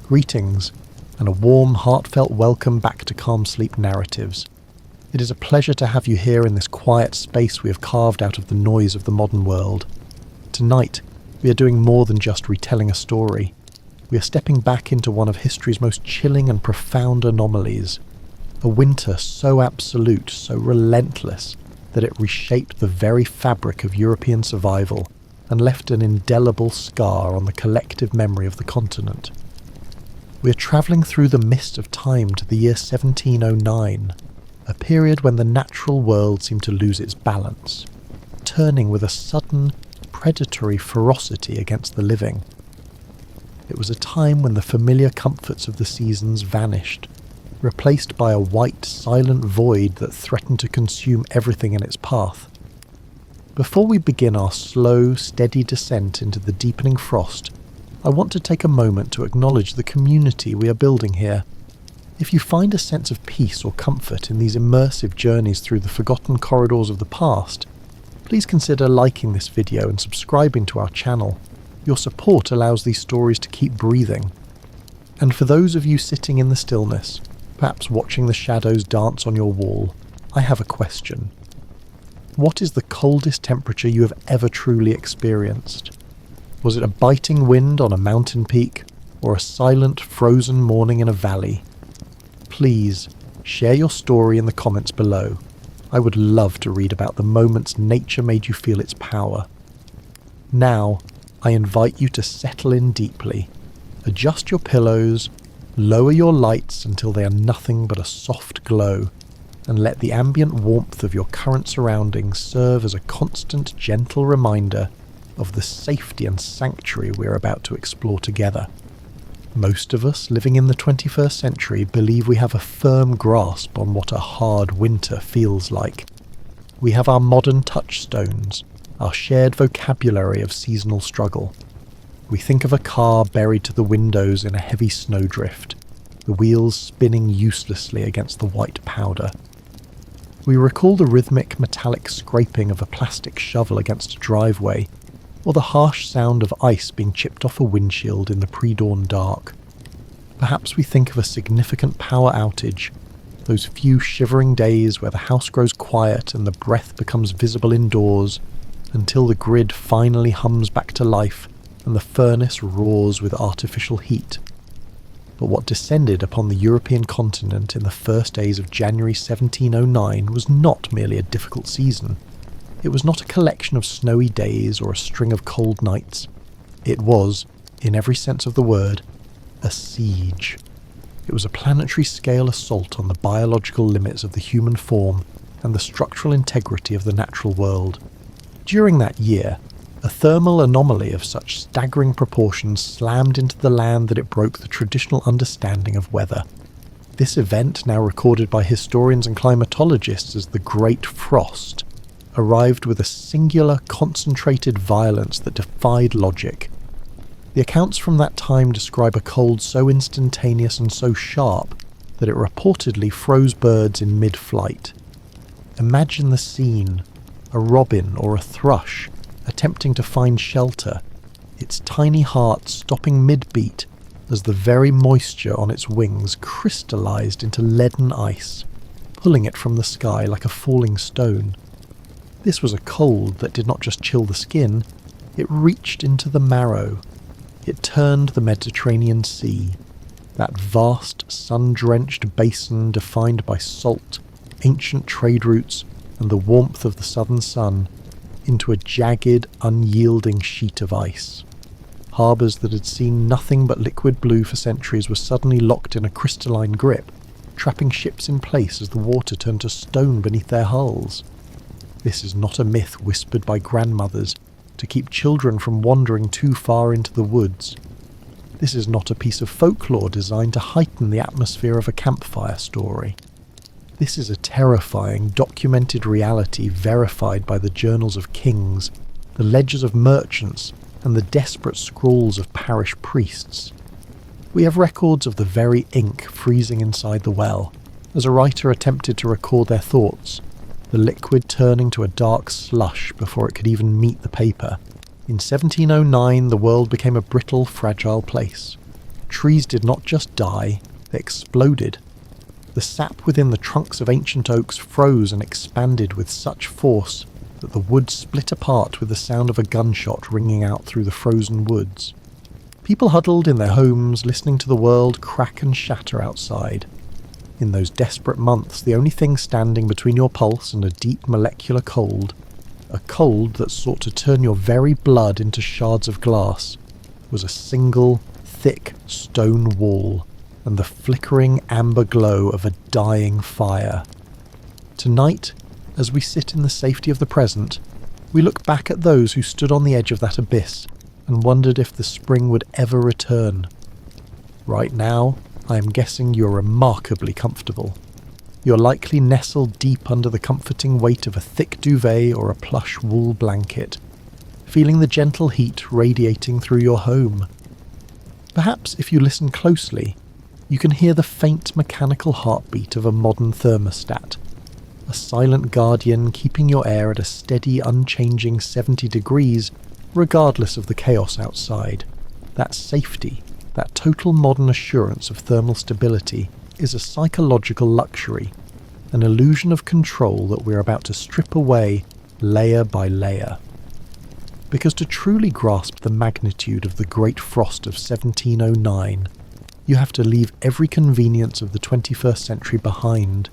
Greetings, and a warm, heartfelt welcome back to Calm Sleep Narratives. It is a pleasure to have you here in this quiet space we have carved out of the noise of the modern world. Tonight, we are doing more than just retelling a story. We are stepping back into one of history's most chilling and profound anomalies. A winter so absolute, so relentless, that it reshaped the very fabric of European survival and left an indelible scar on the collective memory of the continent. We are travelling through the mist of time to the year 1709, a period when the natural world seemed to lose its balance, turning with a sudden, predatory ferocity against the living. It was a time when the familiar comforts of the seasons vanished, replaced by a white, silent void that threatened to consume everything in its path. Before we begin our slow, steady descent into the deepening frost, I want to take a moment to acknowledge the community we are building here. If you find a sense of peace or comfort in these immersive journeys through the forgotten corridors of the past, please consider liking this video and subscribing to our channel. Your support allows these stories to keep breathing. And for those of you sitting in the stillness, perhaps watching the shadows dance on your wall, I have a question. What is the coldest temperature you have ever truly experienced? Was it a biting wind on a mountain peak, or a silent, frozen morning in a valley? Please, share your story in the comments below. I would love to read about the moments nature made you feel its power. Now, I invite you to settle in deeply. Adjust your pillows, lower your lights until they are nothing but a soft glow, and let the ambient warmth of your current surroundings serve as a constant, gentle reminder of the safety and sanctuary we are about to explore together. Most of us living in the 21st century believe we have a firm grasp on what a hard winter feels like. We have our modern touchstones, our shared vocabulary of seasonal struggle. We think of a car buried to the windows in a heavy snowdrift, the wheels spinning uselessly against the white powder. We recall the rhythmic metallic scraping of a plastic shovel against a driveway, or the harsh sound of ice being chipped off a windshield in the pre-dawn dark. Perhaps we think of a significant power outage, those few shivering days where the house grows quiet and the breath becomes visible indoors, until the grid finally hums back to life and the furnace roars with artificial heat. But what descended upon the European continent in the first days of January 1709 was not merely a difficult season. It was not a collection of snowy days or a string of cold nights. It was, in every sense of the word, a siege. It was a planetary scale assault on the biological limits of the human form and the structural integrity of the natural world. During that year, a thermal anomaly of such staggering proportions slammed into the land that it broke the traditional understanding of weather. This event, now recorded by historians and climatologists as the Great Frost, arrived with a singular, concentrated violence that defied logic. The accounts from that time describe a cold so instantaneous and so sharp that it reportedly froze birds in mid-flight. Imagine the scene: a robin or a thrush attempting to find shelter, its tiny heart stopping mid-beat as the very moisture on its wings crystallized into leaden ice, pulling it from the sky like a falling stone. This was a cold that did not just chill the skin, it reached into the marrow. It turned the Mediterranean Sea, that vast, sun-drenched basin defined by salt, ancient trade routes, and the warmth of the southern sun, into a jagged, unyielding sheet of ice. Harbours that had seen nothing but liquid blue for centuries were suddenly locked in a crystalline grip, trapping ships in place as the water turned to stone beneath their hulls. This is not a myth whispered by grandmothers to keep children from wandering too far into the woods. This is not a piece of folklore designed to heighten the atmosphere of a campfire story. This is a terrifying, documented reality verified by the journals of kings, the ledgers of merchants, and the desperate scrawls of parish priests. We have records of the very ink freezing inside the well, as a writer attempted to record their thoughts, the liquid turning to a dark slush before it could even meet the paper. In 1709, the world became a brittle, fragile place. Trees did not just die, they exploded. The sap within the trunks of ancient oaks froze and expanded with such force that the wood split apart with the sound of a gunshot ringing out through the frozen woods. People huddled in their homes, listening to the world crack and shatter outside. In those desperate months, the only thing standing between your pulse and a deep molecular cold, a cold that sought to turn your very blood into shards of glass, was a single, thick stone wall and the flickering amber glow of a dying fire. Tonight, as we sit in the safety of the present, we look back at those who stood on the edge of that abyss and wondered if the spring would ever return. Right now, I am guessing you're remarkably comfortable. You're likely nestled deep under the comforting weight of a thick duvet or a plush wool blanket, feeling the gentle heat radiating through your home. Perhaps if you listen closely, you can hear the faint mechanical heartbeat of a modern thermostat, a silent guardian keeping your air at a steady, unchanging 70 degrees, regardless of the chaos outside. That safety, that total modern assurance of thermal stability, is a psychological luxury, an illusion of control that we're about to strip away layer by layer. Because to truly grasp the magnitude of the Great Frost of 1709, you have to leave every convenience of the 21st century behind.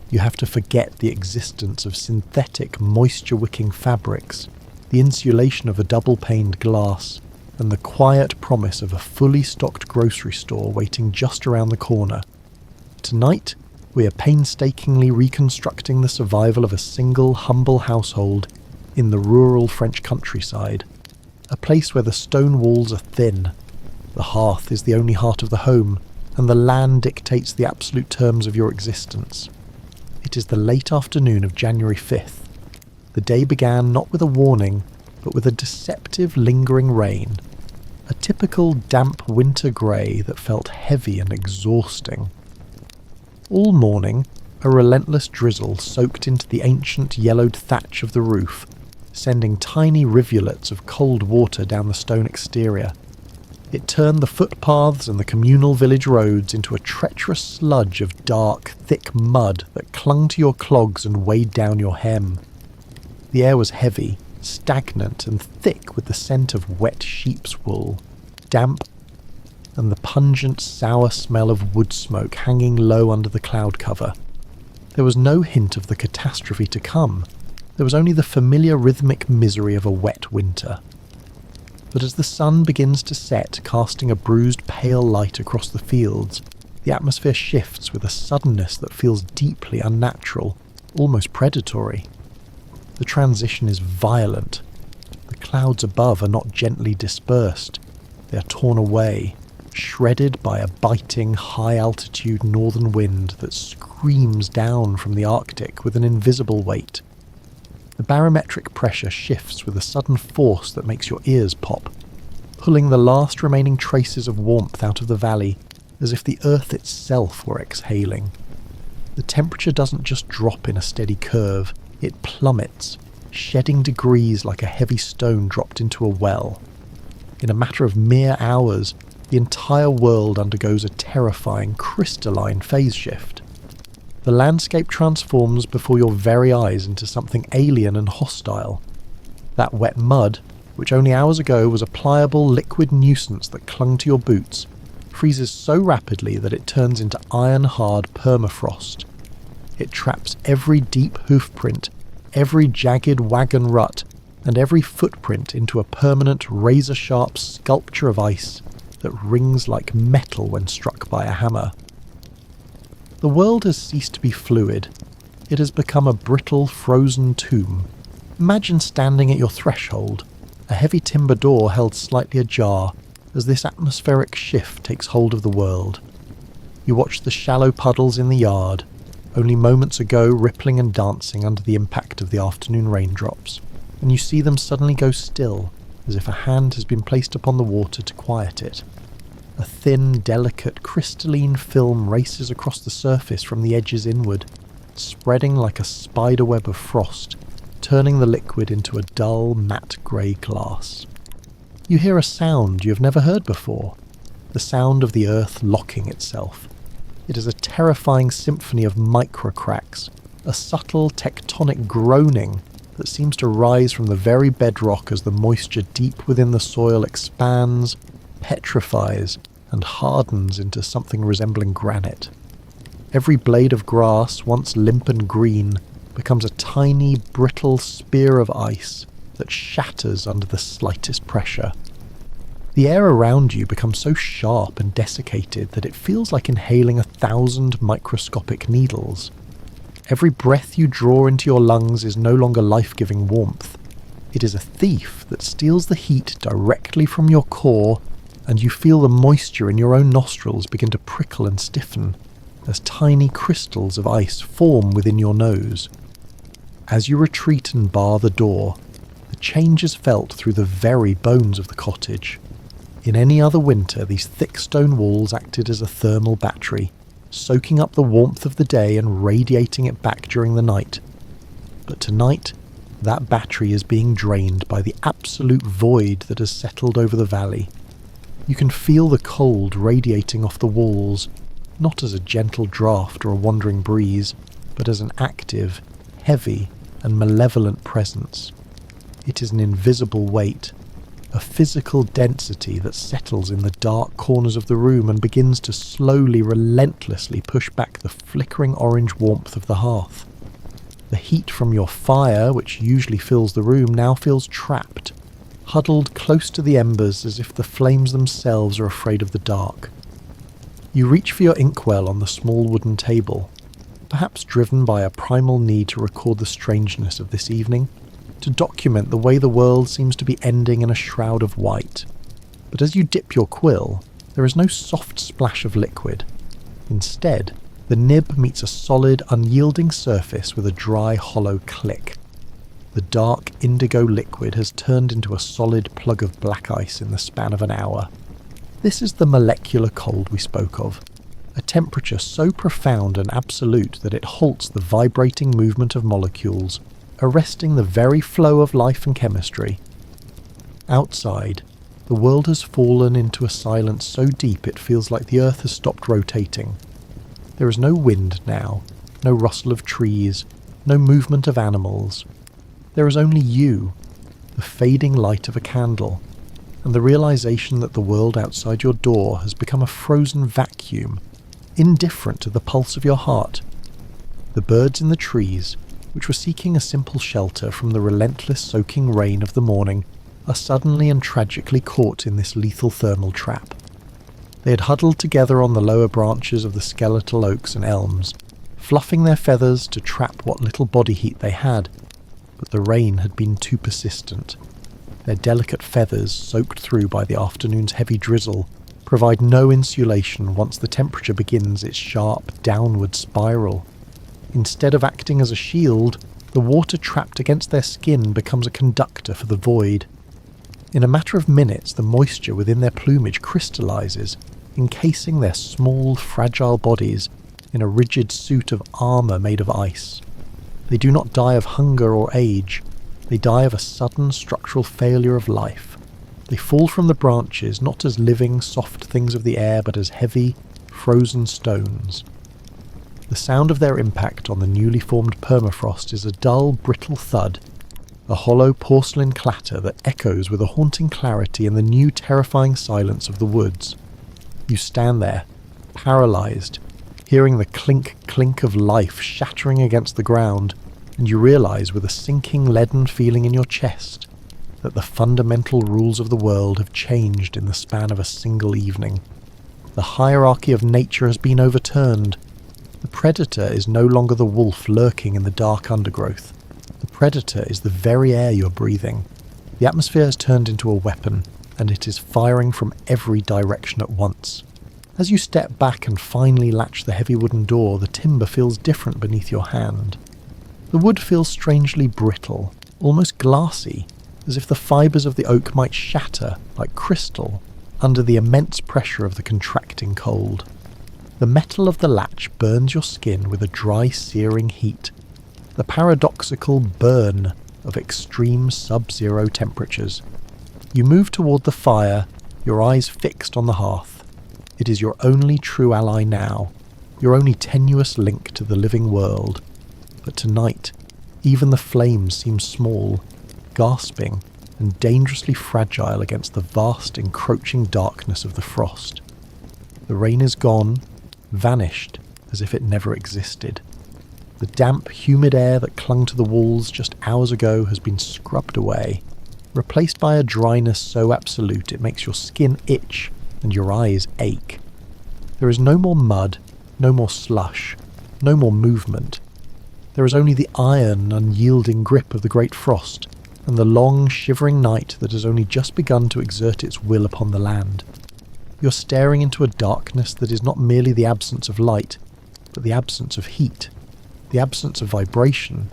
You have to forget the existence of synthetic, moisture-wicking fabrics, the insulation of a double-paned glass, and the quiet promise of a fully stocked grocery store waiting just around the corner. Tonight, we are painstakingly reconstructing the survival of a single, humble household in the rural French countryside, a place where the stone walls are thin, the hearth is the only heart of the home, and the land dictates the absolute terms of your existence. It is the late afternoon of January 5th. The day began not with a warning, but with a deceptive lingering rain, a typical damp winter grey that felt heavy and exhausting. All morning, a relentless drizzle soaked into the ancient yellowed thatch of the roof, sending tiny rivulets of cold water down the stone exterior. It turned the footpaths and the communal village roads into a treacherous sludge of dark, thick mud that clung to your clogs and weighed down your hem. The air was heavy, stagnant and thick with the scent of wet sheep's wool, damp, and the pungent, sour smell of wood smoke hanging low under the cloud cover. There was no hint of the catastrophe to come. There was only the familiar rhythmic misery of a wet winter. But as the sun begins to set, casting a bruised pale light across the fields, the atmosphere shifts with a suddenness that feels deeply unnatural, almost predatory. The transition is violent. The clouds above are not gently dispersed. They are torn away, shredded by a biting, high-altitude northern wind that screams down from the Arctic with an invisible weight. The barometric pressure shifts with a sudden force that makes your ears pop, pulling the last remaining traces of warmth out of the valley, as if the earth itself were exhaling. The temperature doesn't just drop in a steady curve, it plummets, shedding degrees like a heavy stone dropped into a well. In a matter of mere hours, the entire world undergoes a terrifying, crystalline phase shift. The landscape transforms before your very eyes into something alien and hostile. That wet mud, which only hours ago was a pliable liquid nuisance that clung to your boots, freezes so rapidly that it turns into iron-hard permafrost. It traps every deep hoof print, every jagged wagon rut, and every footprint into a permanent razor-sharp sculpture of ice that rings like metal when struck by a hammer. The world has ceased to be fluid. It has become a brittle, frozen tomb. Imagine standing at your threshold, a heavy timber door held slightly ajar, as this atmospheric shift takes hold of the world. You watch the shallow puddles in the yard, only moments ago rippling and dancing under the impact of the afternoon raindrops, and you see them suddenly go still, as if a hand has been placed upon the water to quiet it. A thin, delicate, crystalline film races across the surface from the edges inward, spreading like a spiderweb of frost, turning the liquid into a dull, matte grey glass. You hear a sound you have never heard before, the sound of the earth locking itself. It is a terrifying symphony of micro-cracks, a subtle tectonic groaning that seems to rise from the very bedrock as the moisture deep within the soil expands, petrifies, and hardens into something resembling granite. Every blade of grass, once limp and green, becomes a tiny, brittle spear of ice that shatters under the slightest pressure. The air around you becomes so sharp and desiccated that it feels like inhaling 1,000 microscopic needles. Every breath you draw into your lungs is no longer life-giving warmth. It is a thief that steals the heat directly from your core, and you feel the moisture in your own nostrils begin to prickle and stiffen as tiny crystals of ice form within your nose. As you retreat and bar the door, the change is felt through the very bones of the cottage. In any other winter, these thick stone walls acted as a thermal battery, soaking up the warmth of the day and radiating it back during the night. But tonight, that battery is being drained by the absolute void that has settled over the valley. You can feel the cold radiating off the walls, not as a gentle draught or a wandering breeze, but as an active, heavy, and malevolent presence. It is an invisible weight, a physical density that settles in the dark corners of the room and begins to slowly, relentlessly push back the flickering orange warmth of the hearth. The heat from your fire, which usually fills the room, now feels trapped, huddled close to the embers as if the flames themselves are afraid of the dark. You reach for your inkwell on the small wooden table, perhaps driven by a primal need to record the strangeness of this evening, to document the way the world seems to be ending in a shroud of white. But as you dip your quill, there is no soft splash of liquid. Instead, the nib meets a solid, unyielding surface with a dry, hollow click. The dark indigo liquid has turned into a solid plug of black ice in the span of an hour. This is the molecular cold we spoke of, a temperature so profound and absolute that it halts the vibrating movement of molecules, arresting the very flow of life and chemistry. Outside, the world has fallen into a silence so deep it feels like the earth has stopped rotating. There is no wind now, no rustle of trees, no movement of animals. There is only you, the fading light of a candle, and the realization that the world outside your door has become a frozen vacuum, indifferent to the pulse of your heart. The birds in the trees, which were seeking a simple shelter from the relentless soaking rain of the morning, are suddenly and tragically caught in this lethal thermal trap. They had huddled together on the lower branches of the skeletal oaks and elms, fluffing their feathers to trap what little body heat they had, but the rain had been too persistent. Their delicate feathers, soaked through by the afternoon's heavy drizzle, provide no insulation once the temperature begins its sharp downward spiral. Instead of acting as a shield, the water trapped against their skin becomes a conductor for the void. In a matter of minutes, the moisture within their plumage crystallizes, encasing their small, fragile bodies in a rigid suit of armor made of ice. They do not die of hunger or age. They die of a sudden structural failure of life. They fall from the branches not as living, soft things of the air, but as heavy, frozen stones. The sound of their impact on the newly formed permafrost is a dull, brittle thud, a hollow porcelain clatter that echoes with a haunting clarity in the new terrifying silence of the woods. You stand there, paralyzed, hearing the clink-clink of life shattering against the ground, and you realize with a sinking leaden feeling in your chest that the fundamental rules of the world have changed in the span of a single evening. The hierarchy of nature has been overturned. The predator is no longer the wolf lurking in the dark undergrowth. The predator is the very air you're breathing. The atmosphere has turned into a weapon, and it is firing from every direction at once. As you step back and finally latch the heavy wooden door, the timber feels different beneath your hand. The wood feels strangely brittle, almost glassy, as if the fibres of the oak might shatter like crystal under the immense pressure of the contracting cold. The metal of the latch burns your skin with a dry, searing heat, the paradoxical burn of extreme sub-zero temperatures. You move toward the fire, your eyes fixed on the hearth. It is your only true ally now, your only tenuous link to the living world. But tonight, even the flames seem small, gasping, and dangerously fragile against the vast, encroaching darkness of the frost. The rain is gone, vanished, as if it never existed. The damp, humid air that clung to the walls just hours ago has been scrubbed away, replaced by a dryness so absolute it makes your skin itch and your eyes ache. There is no more mud, no more slush, no more movement. There is only the iron, unyielding grip of the great frost, and the long, shivering night that has only just begun to exert its will upon the land. You're staring into a darkness that is not merely the absence of light, but the absence of heat, the absence of vibration,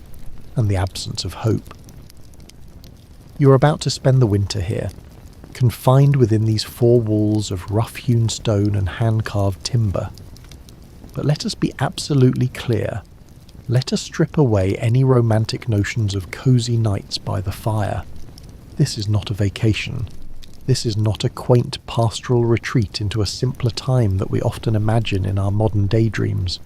and the absence of hope. You are about to spend the winter here, confined within these four walls of rough-hewn stone and hand-carved timber. But let us be absolutely clear. Let us strip away any romantic notions of cosy nights by the fire. This is not a vacation. This is not a quaint pastoral retreat into a simpler time that we often imagine in our modern daydreams.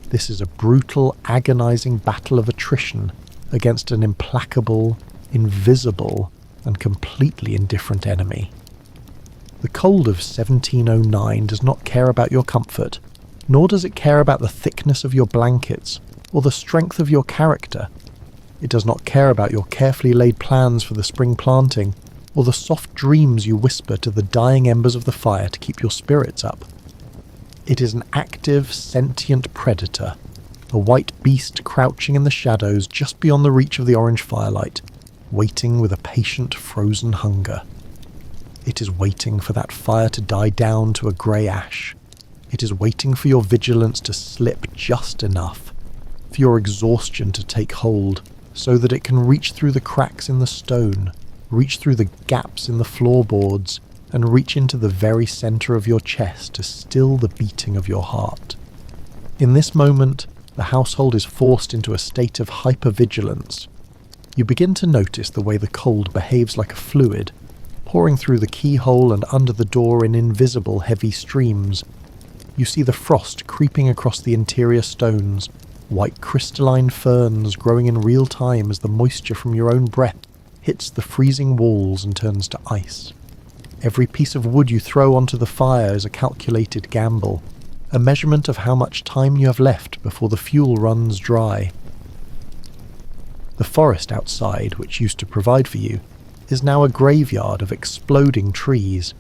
This is a brutal, agonizing battle of attrition against an implacable, invisible, and completely indifferent enemy. The cold of 1709 does not care about your comfort, nor does it care about the thickness of your blankets or the strength of your character. It does not care about your carefully laid plans for the spring planting, or the soft dreams you whisper to the dying embers of the fire to keep your spirits up. It is an active, sentient predator, a white beast crouching in the shadows just beyond the reach of the orange firelight, waiting with a patient, frozen hunger. It is waiting for that fire to die down to a grey ash. It is waiting for your vigilance to slip just enough, for your exhaustion to take hold, so that it can reach through the cracks in the stone, reach through the gaps in the floorboards, and reach into the very centre of your chest to still the beating of your heart. In this moment, the household is forced into a state of hypervigilance. You begin to notice the way the cold behaves like a fluid, pouring through the keyhole and under the door in invisible heavy streams. You see the frost creeping across the interior stones, white crystalline ferns growing in real time as the moisture from your own breath hits the freezing walls and turns to ice. Every piece of wood you throw onto the fire is a calculated gamble, a measurement of how much time you have left before the fuel runs dry. The forest outside, which used to provide for you, is now a graveyard of exploding trees.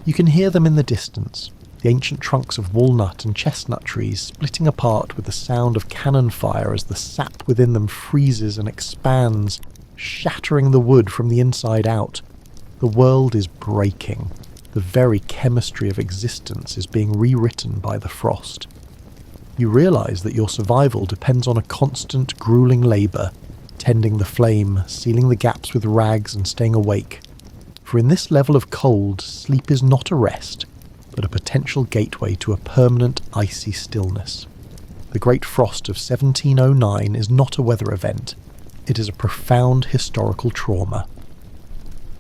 You can hear them in the distance, the ancient trunks of walnut and chestnut trees splitting apart with the sound of cannon fire as the sap within them freezes and expands, shattering the wood from the inside out. The world is breaking. The very chemistry of existence is being rewritten by the frost. You realize that your survival depends on a constant, grueling labor, tending the flame, sealing the gaps with rags and staying awake. For in this level of cold, sleep is not a rest, but a potential gateway to a permanent icy stillness. The Great Frost of 1709 is not a weather event. It is a profound historical trauma.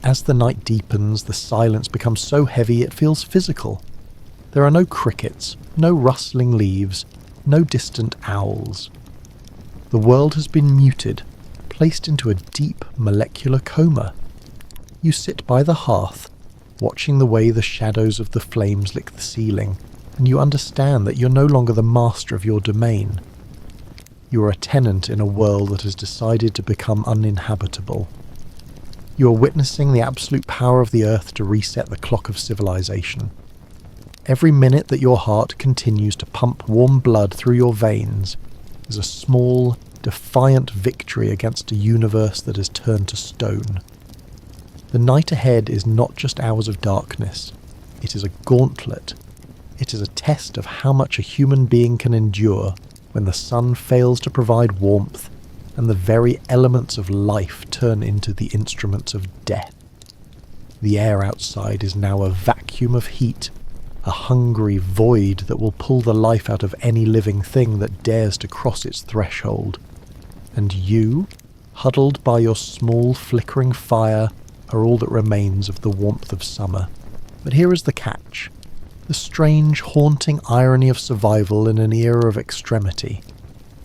As the night deepens, the silence becomes so heavy it feels physical. There are no crickets, no rustling leaves, no distant owls. The world has been muted, placed into a deep molecular coma. You sit by the hearth, watching the way the shadows of the flames lick the ceiling, and you understand that you're no longer the master of your domain. You are a tenant in a world that has decided to become uninhabitable. You are witnessing the absolute power of the earth to reset the clock of civilization. Every minute that your heart continues to pump warm blood through your veins is a small, defiant victory against a universe that has turned to stone. The night ahead is not just hours of darkness. It is a gauntlet. It is a test of how much a human being can endure when the sun fails to provide warmth and the very elements of life turn into the instruments of death. The air outside is now a vacuum of heat, a hungry void that will pull the life out of any living thing that dares to cross its threshold. And you, huddled by your small flickering fire, are all that remains of the warmth of summer. But here is the catch. The strange, haunting irony of survival in an era of extremity.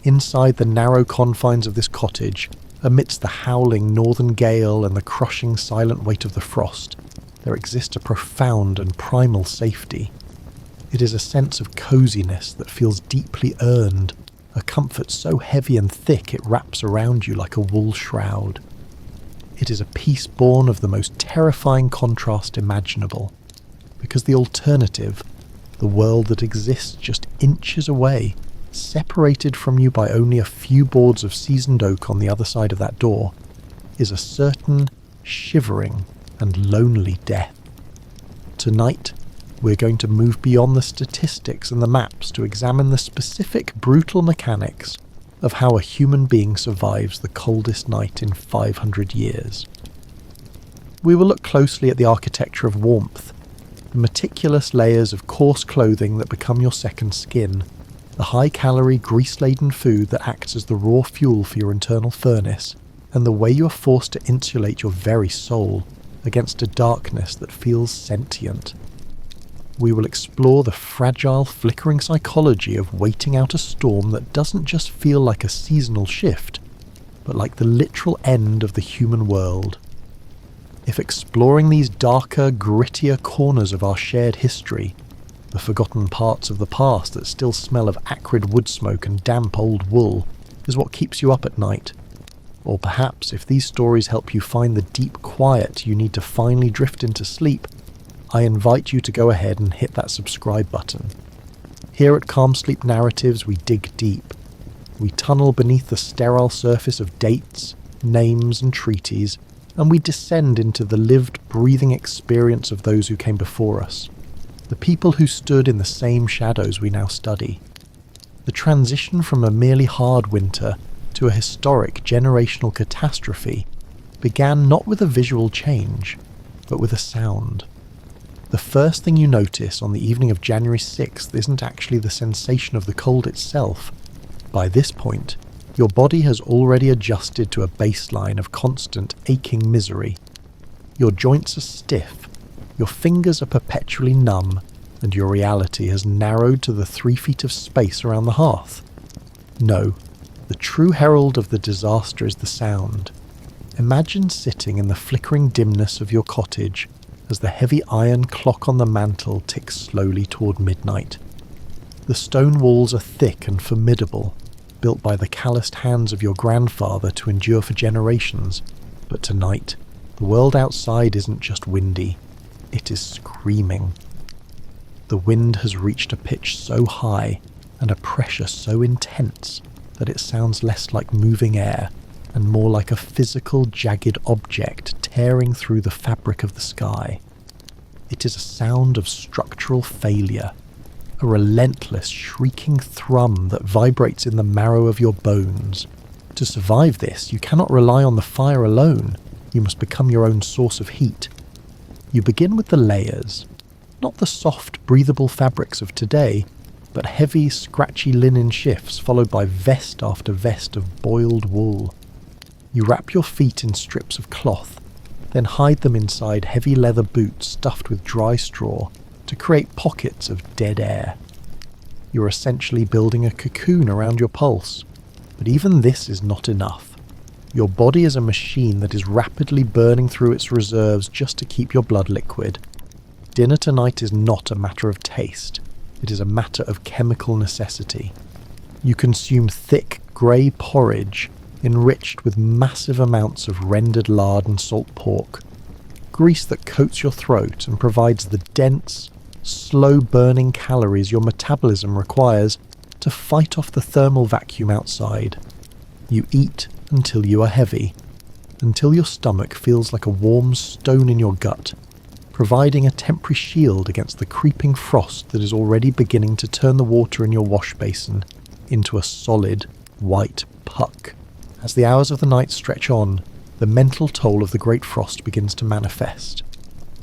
Inside the narrow confines of this cottage, amidst the howling northern gale and the crushing silent weight of the frost, there exists a profound and primal safety. It is a sense of coziness that feels deeply earned, a comfort so heavy and thick it wraps around you like a wool shroud. It is a peace born of the most terrifying contrast imaginable, because the alternative, the world that exists just inches away, separated from you by only a few boards of seasoned oak on the other side of that door, is a certain, shivering and lonely death. Tonight, we're going to move beyond the statistics and the maps to examine the specific brutal mechanics of how a human being survives the coldest night in 500 years. We will look closely at the architecture of warmth, the meticulous layers of coarse clothing that become your second skin, the high-calorie, grease-laden food that acts as the raw fuel for your internal furnace, and the way you are forced to insulate your very soul against a darkness that feels sentient. We will explore the fragile, flickering psychology of waiting out a storm that doesn't just feel like a seasonal shift, but like the literal end of the human world. If exploring these darker, grittier corners of our shared history, the forgotten parts of the past that still smell of acrid wood smoke and damp old wool, is what keeps you up at night, or perhaps if these stories help you find the deep quiet you need to finally drift into sleep, I invite you to go ahead and hit that subscribe button. Here at Calm Sleep Narratives, we dig deep. We tunnel beneath the sterile surface of dates, names and treaties, and we descend into the lived, breathing experience of those who came before us, the people who stood in the same shadows we now study. The transition from a merely hard winter to a historic generational catastrophe began not with a visual change, but with a sound. The first thing you notice on the evening of January 6th isn't actually the sensation of the cold itself. By this point, your body has already adjusted to a baseline of constant aching misery. Your joints are stiff, your fingers are perpetually numb, and your reality has narrowed to the 3 feet of space around the hearth. No, the true herald of the disaster is the sound. Imagine sitting in the flickering dimness of your cottage as the heavy iron clock on the mantel ticks slowly toward midnight. The stone walls are thick and formidable, built by the calloused hands of your grandfather to endure for generations, but tonight, the world outside isn't just windy, it is screaming. The wind has reached a pitch so high and a pressure so intense that it sounds less like moving air and more like a physical, jagged object tearing through the fabric of the sky. It is a sound of structural failure, a relentless, shrieking thrum that vibrates in the marrow of your bones. To survive this, you cannot rely on the fire alone. You must become your own source of heat. You begin with the layers, not the soft, breathable fabrics of today, but heavy, scratchy linen shifts followed by vest after vest of boiled wool. You wrap your feet in strips of cloth, then hide them inside heavy leather boots stuffed with dry straw to create pockets of dead air. You're essentially building a cocoon around your pulse, but even this is not enough. Your body is a machine that is rapidly burning through its reserves just to keep your blood liquid. Dinner tonight is not a matter of taste, it is a matter of chemical necessity. You consume thick, grey porridge, enriched with massive amounts of rendered lard and salt pork, grease that coats your throat and provides the dense, slow-burning calories your metabolism requires to fight off the thermal vacuum outside. You eat until you are heavy, until your stomach feels like a warm stone in your gut, providing a temporary shield against the creeping frost that is already beginning to turn the water in your wash basin into a solid, white puck. As the hours of the night stretch on, the mental toll of the great frost begins to manifest.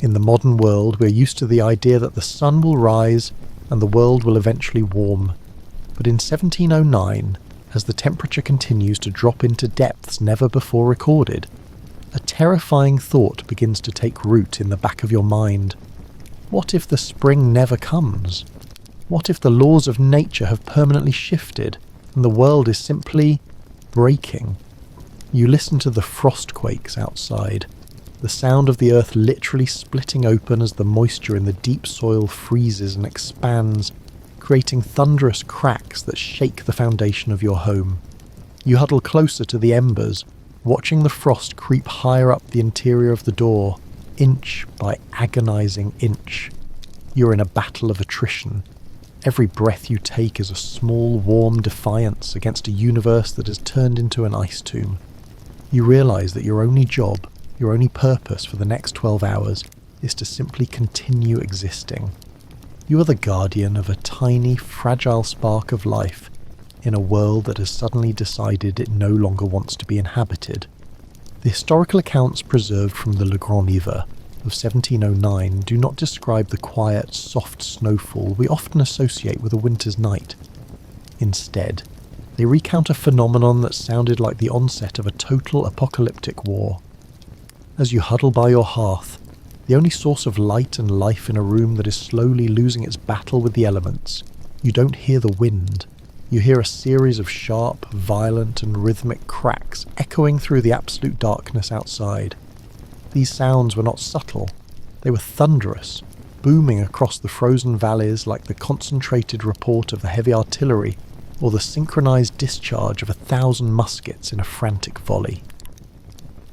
In the modern world, we're used to the idea that the sun will rise and the world will eventually warm. But in 1709, as the temperature continues to drop into depths never before recorded, a terrifying thought begins to take root in the back of your mind. What if the spring never comes? What if the laws of nature have permanently shifted and the world is simply breaking? You listen to the frost quakes outside, the sound of the earth literally splitting open as the moisture in the deep soil freezes and expands, creating thunderous cracks that shake the foundation of your home. You huddle closer to the embers, watching the frost creep higher up the interior of the door, inch by agonizing inch. You're in a battle of attrition. Every breath you take is a small, warm defiance against a universe that has turned into an ice tomb. You realize that your only job, your only purpose for the next 12 hours is to simply continue existing. You are the guardian of a tiny, fragile spark of life in a world that has suddenly decided it no longer wants to be inhabited. The historical accounts preserved from the Le Grand Hiver of 1709 do not describe the quiet, soft snowfall we often associate with a winter's night. Instead, they recount a phenomenon that sounded like the onset of a total apocalyptic war. As you huddle by your hearth, the only source of light and life in a room that is slowly losing its battle with the elements, you don't hear the wind. You hear a series of sharp, violent and rhythmic cracks echoing through the absolute darkness outside. These sounds were not subtle, they were thunderous, booming across the frozen valleys like the concentrated report of the heavy artillery or the synchronized discharge of 1,000 muskets in a frantic volley.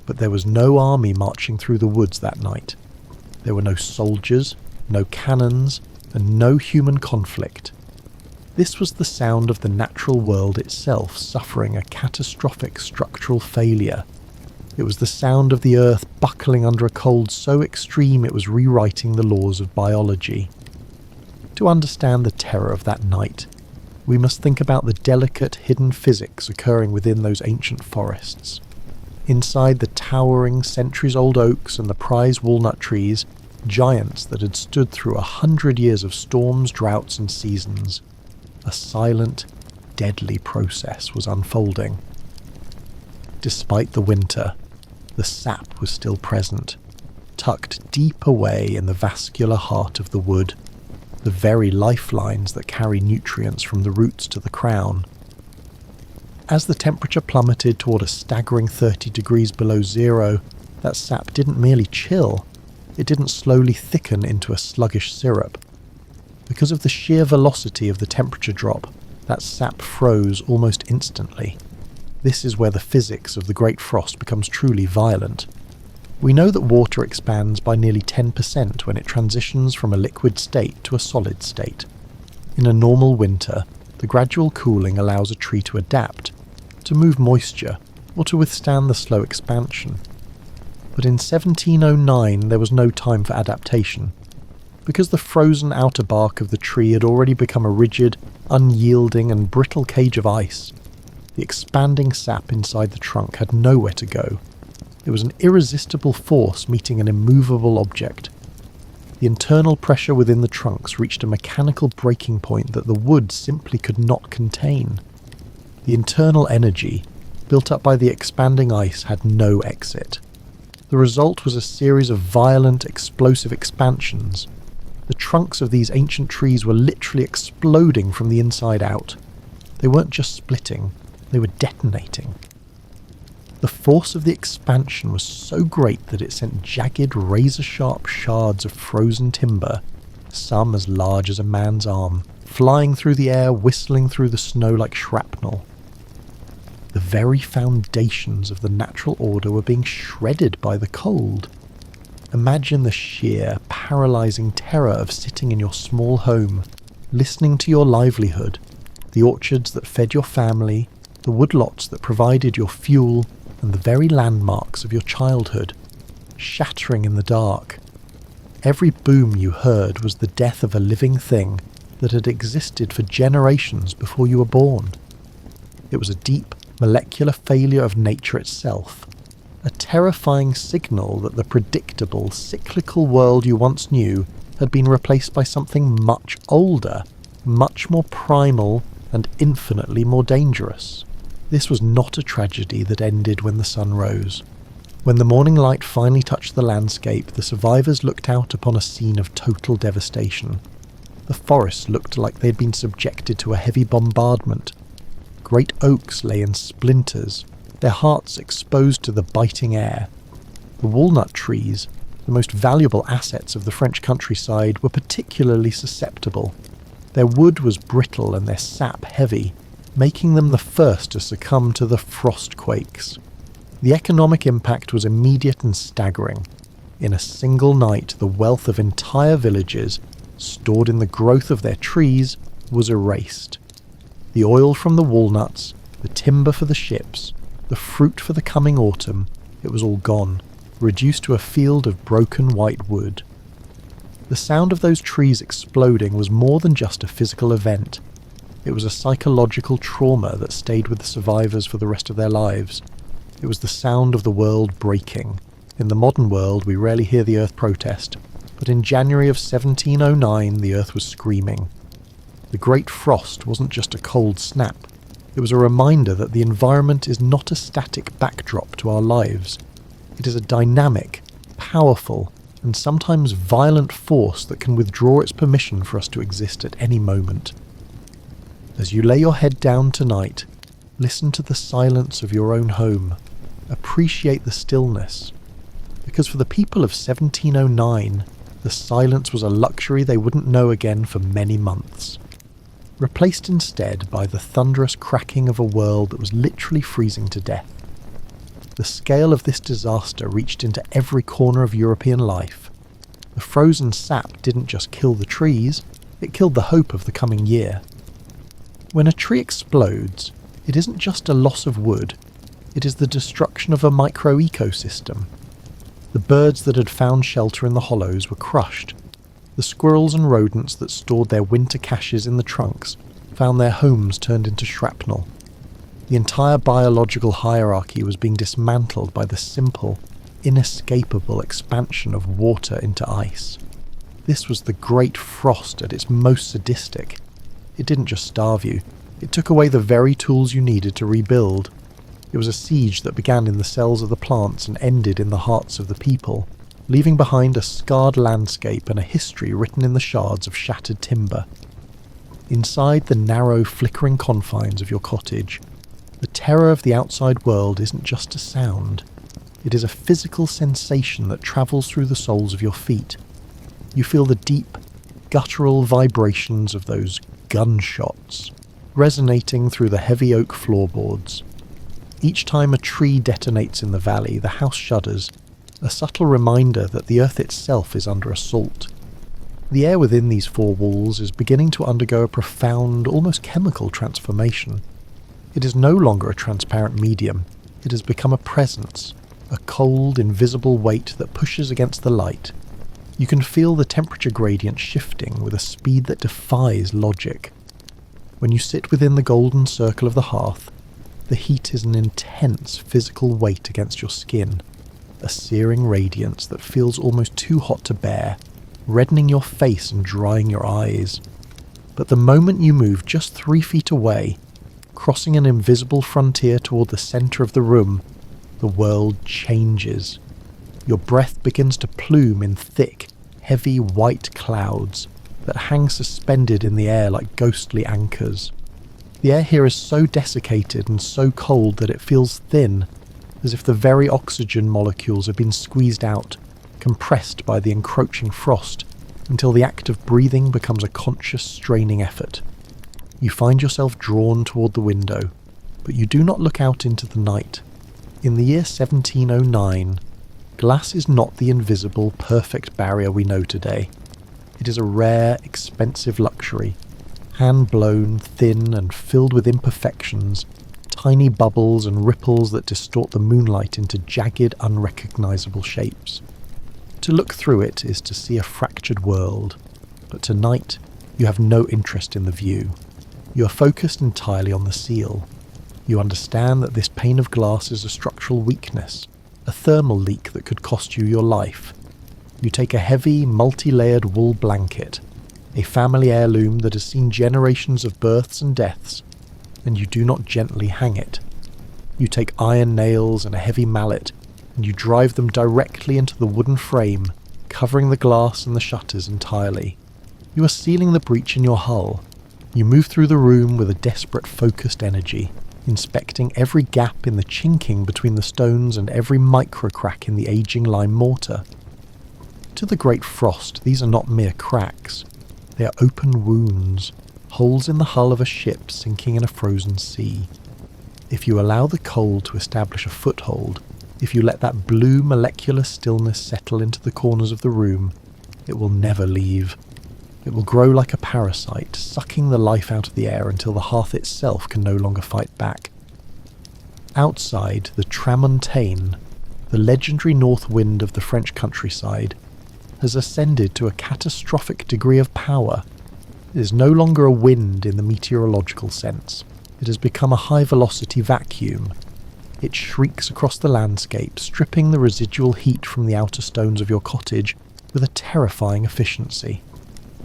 But there was no army marching through the woods that night. There were no soldiers, no cannons, and no human conflict. This was the sound of the natural world itself suffering a catastrophic structural failure. It was the sound of the earth buckling under a cold so extreme it was rewriting the laws of biology. To understand the terror of that night, we must think about the delicate hidden physics occurring within those ancient forests. Inside the towering, centuries-old oaks and the prize walnut trees, giants that had stood through 100 years of storms, droughts and seasons. A silent, deadly process was unfolding. Despite the winter, the sap was still present, tucked deep away in the vascular heart of the wood, the very lifelines that carry nutrients from the roots to the crown. As the temperature plummeted toward a staggering 30 degrees below zero, that sap didn't merely chill, it didn't slowly thicken into a sluggish syrup. Because of the sheer velocity of the temperature drop, that sap froze almost instantly. This is where the physics of the Great Frost becomes truly violent. We know that water expands by nearly 10% when it transitions from a liquid state to a solid state. In a normal winter, the gradual cooling allows a tree to adapt, to move moisture, or to withstand the slow expansion. But in 1709 there was no time for adaptation. Because the frozen outer bark of the tree had already become a rigid, unyielding and brittle cage of ice, the expanding sap inside the trunk had nowhere to go. It was an irresistible force meeting an immovable object. The internal pressure within the trunks reached a mechanical breaking point that the wood simply could not contain. The internal energy, built up by the expanding ice, had no exit. The result was a series of violent, explosive expansions. The trunks of these ancient trees were literally exploding from the inside out. They weren't just splitting, they were detonating. The force of the expansion was so great that it sent jagged, razor-sharp shards of frozen timber, some as large as a man's arm, flying through the air, whistling through the snow like shrapnel. The very foundations of the natural order were being shredded by the cold. Imagine the sheer, paralysing terror of sitting in your small home, listening to your livelihood, the orchards that fed your family, the woodlots that provided your fuel, and the very landmarks of your childhood, shattering in the dark. Every boom you heard was the death of a living thing that had existed for generations before you were born. It was a deep, molecular failure of nature itself, a terrifying signal that the predictable, cyclical world you once knew had been replaced by something much older, much more primal, and infinitely more dangerous. This was not a tragedy that ended when the sun rose. When the morning light finally touched the landscape, the survivors looked out upon a scene of total devastation. The forest looked like they had been subjected to a heavy bombardment. Great oaks lay in splinters, their hearts exposed to the biting air. The walnut trees, the most valuable assets of the French countryside, were particularly susceptible. Their wood was brittle and their sap heavy, making them the first to succumb to the frost quakes. The economic impact was immediate and staggering. In a single night, the wealth of entire villages, stored in the growth of their trees, was erased. The oil from the walnuts, the timber for the ships, the fruit for the coming autumn, it was all gone, reduced to a field of broken white wood. The sound of those trees exploding was more than just a physical event. It was a psychological trauma that stayed with the survivors for the rest of their lives. It was the sound of the world breaking. In the modern world, we rarely hear the earth protest, but in January of 1709, the earth was screaming. The Great Frost wasn't just a cold snap. It was a reminder that the environment is not a static backdrop to our lives. It is a dynamic, powerful, and sometimes violent force that can withdraw its permission for us to exist at any moment. As you lay your head down tonight, listen to the silence of your own home. Appreciate the stillness. Because for the people of 1709, the silence was a luxury they wouldn't know again for many months. Replaced instead by the thunderous cracking of a world that was literally freezing to death. The scale of this disaster reached into every corner of European life. The frozen sap didn't just kill the trees, it killed the hope of the coming year. When a tree explodes, it isn't just a loss of wood, it is the destruction of a micro-ecosystem. The birds that had found shelter in the hollows were crushed. The squirrels and rodents that stored their winter caches in the trunks found their homes turned into shrapnel. The entire biological hierarchy was being dismantled by the simple, inescapable expansion of water into ice. This was the Great Frost at its most sadistic. It didn't just starve you, it took away the very tools you needed to rebuild. It was a siege that began in the cells of the plants and ended in the hearts of the people, leaving behind a scarred landscape and a history written in the shards of shattered timber. Inside the narrow, flickering confines of your cottage, the terror of the outside world isn't just a sound. It is a physical sensation that travels through the soles of your feet. You feel the deep, guttural vibrations of those gunshots, resonating through the heavy oak floorboards. Each time a tree detonates in the valley, the house shudders, a subtle reminder that the earth itself is under assault. The air within these four walls is beginning to undergo a profound, almost chemical transformation. It is no longer a transparent medium. It has become a presence, a cold, invisible weight that pushes against the light. You can feel the temperature gradient shifting with a speed that defies logic. When you sit within the golden circle of the hearth, the heat is an intense physical weight against your skin, a searing radiance that feels almost too hot to bear, reddening your face and drying your eyes. But the moment you move just 3 feet away, crossing an invisible frontier toward the center of the room, the world changes. Your breath begins to plume in thick, heavy white clouds that hang suspended in the air like ghostly anchors. The air here is so desiccated and so cold that it feels thin, as if the very oxygen molecules have been squeezed out, compressed by the encroaching frost, until the act of breathing becomes a conscious, straining effort. You find yourself drawn toward the window, but you do not look out into the night. In the year 1709, glass is not the invisible, perfect barrier we know today. It is a rare, expensive luxury, hand-blown, thin, and filled with imperfections, tiny bubbles and ripples that distort the moonlight into jagged, unrecognizable shapes. To look through it is to see a fractured world, but tonight you have no interest in the view. You are focused entirely on the seal. You understand that this pane of glass is a structural weakness, a thermal leak that could cost you your life. You take a heavy, multi-layered wool blanket, a family heirloom that has seen generations of births and deaths, and you do not gently hang it. You take iron nails and a heavy mallet, and you drive them directly into the wooden frame, covering the glass and the shutters entirely. You are sealing the breach in your hull. You move through the room with a desperate focused energy, inspecting every gap in the chinking between the stones and every micro-crack in the aging lime mortar. To the great frost, these are not mere cracks. They are open wounds, holes in the hull of a ship sinking in a frozen sea. If you allow the cold to establish a foothold, if you let that blue molecular stillness settle into the corners of the room, it will never leave. It will grow like a parasite, sucking the life out of the air until the hearth itself can no longer fight back. Outside, the Tramontane, the legendary north wind of the French countryside, has ascended to a catastrophic degree of power. It is no longer a wind in the meteorological sense. It has become a high-velocity vacuum. It shrieks across the landscape, stripping the residual heat from the outer stones of your cottage with a terrifying efficiency.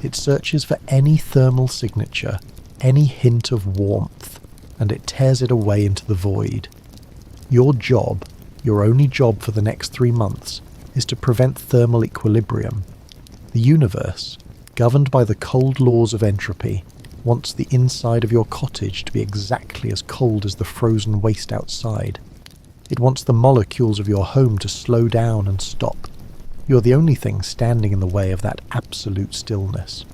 It searches for any thermal signature, any hint of warmth, and it tears it away into the void. Your job, your only job for the next 3 months, is to prevent thermal equilibrium. The universe, governed by the cold laws of entropy, wants the inside of your cottage to be exactly as cold as the frozen waste outside. It wants the molecules of your home to slow down and stop. You're the only thing standing in the way of that absolute stillness.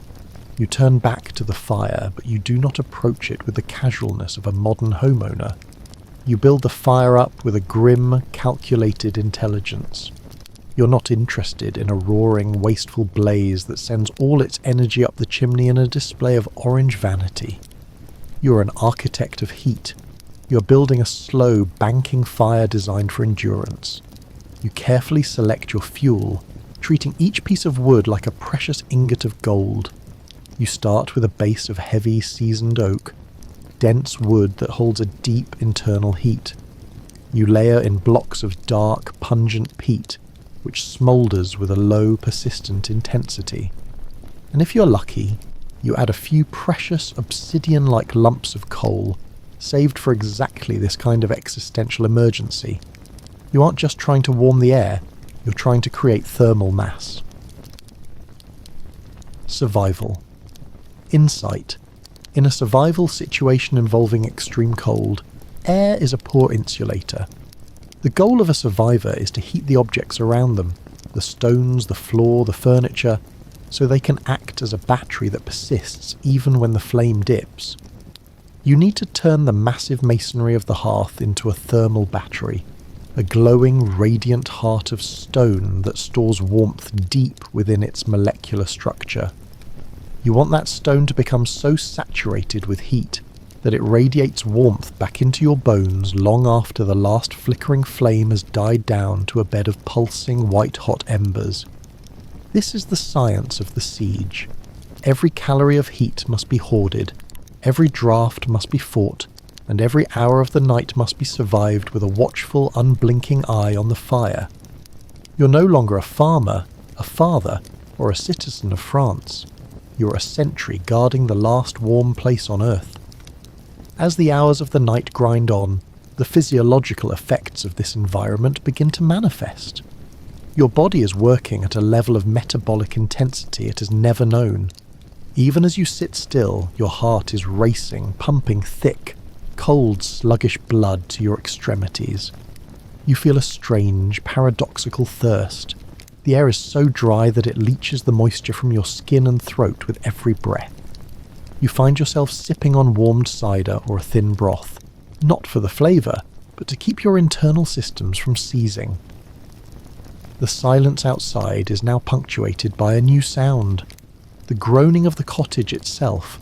You turn back to the fire, but you do not approach it with the casualness of a modern homeowner. You build the fire up with a grim, calculated intelligence. You're not interested in a roaring, wasteful blaze that sends all its energy up the chimney in a display of orange vanity. You're an architect of heat. You're building a slow, banking fire designed for endurance. You carefully select your fuel, treating each piece of wood like a precious ingot of gold. You start with a base of heavy, seasoned oak, dense wood that holds a deep internal heat. You layer in blocks of dark, pungent peat, which smoulders with a low, persistent intensity. And if you're lucky, you add a few precious, obsidian-like lumps of coal, saved for exactly this kind of existential emergency. You aren't just trying to warm the air, you're trying to create thermal mass. Survival. Insight. In a survival situation involving extreme cold, air is a poor insulator. The goal of a survivor is to heat the objects around them, the stones, the floor, the furniture, so they can act as a battery that persists even when the flame dips. You need to turn the massive masonry of the hearth into a thermal battery, a glowing, radiant heart of stone that stores warmth deep within its molecular structure. You want that stone to become so saturated with heat that it radiates warmth back into your bones long after the last flickering flame has died down to a bed of pulsing white-hot embers. This is the science of the siege. Every calorie of heat must be hoarded, every draught must be fought, and every hour of the night must be survived with a watchful, unblinking eye on the fire. You're no longer a farmer, a father, or a citizen of France. You're a sentry guarding the last warm place on Earth. As the hours of the night grind on, the physiological effects of this environment begin to manifest. Your body is working at a level of metabolic intensity it has never known. Even as you sit still, your heart is racing, pumping thick, cold, sluggish blood to your extremities. You feel a strange, paradoxical thirst. The air is so dry that it leaches the moisture from your skin and throat with every breath. You find yourself sipping on warmed cider or a thin broth, not for the flavour, but to keep your internal systems from seizing. The silence outside is now punctuated by a new sound, the groaning of the cottage itself.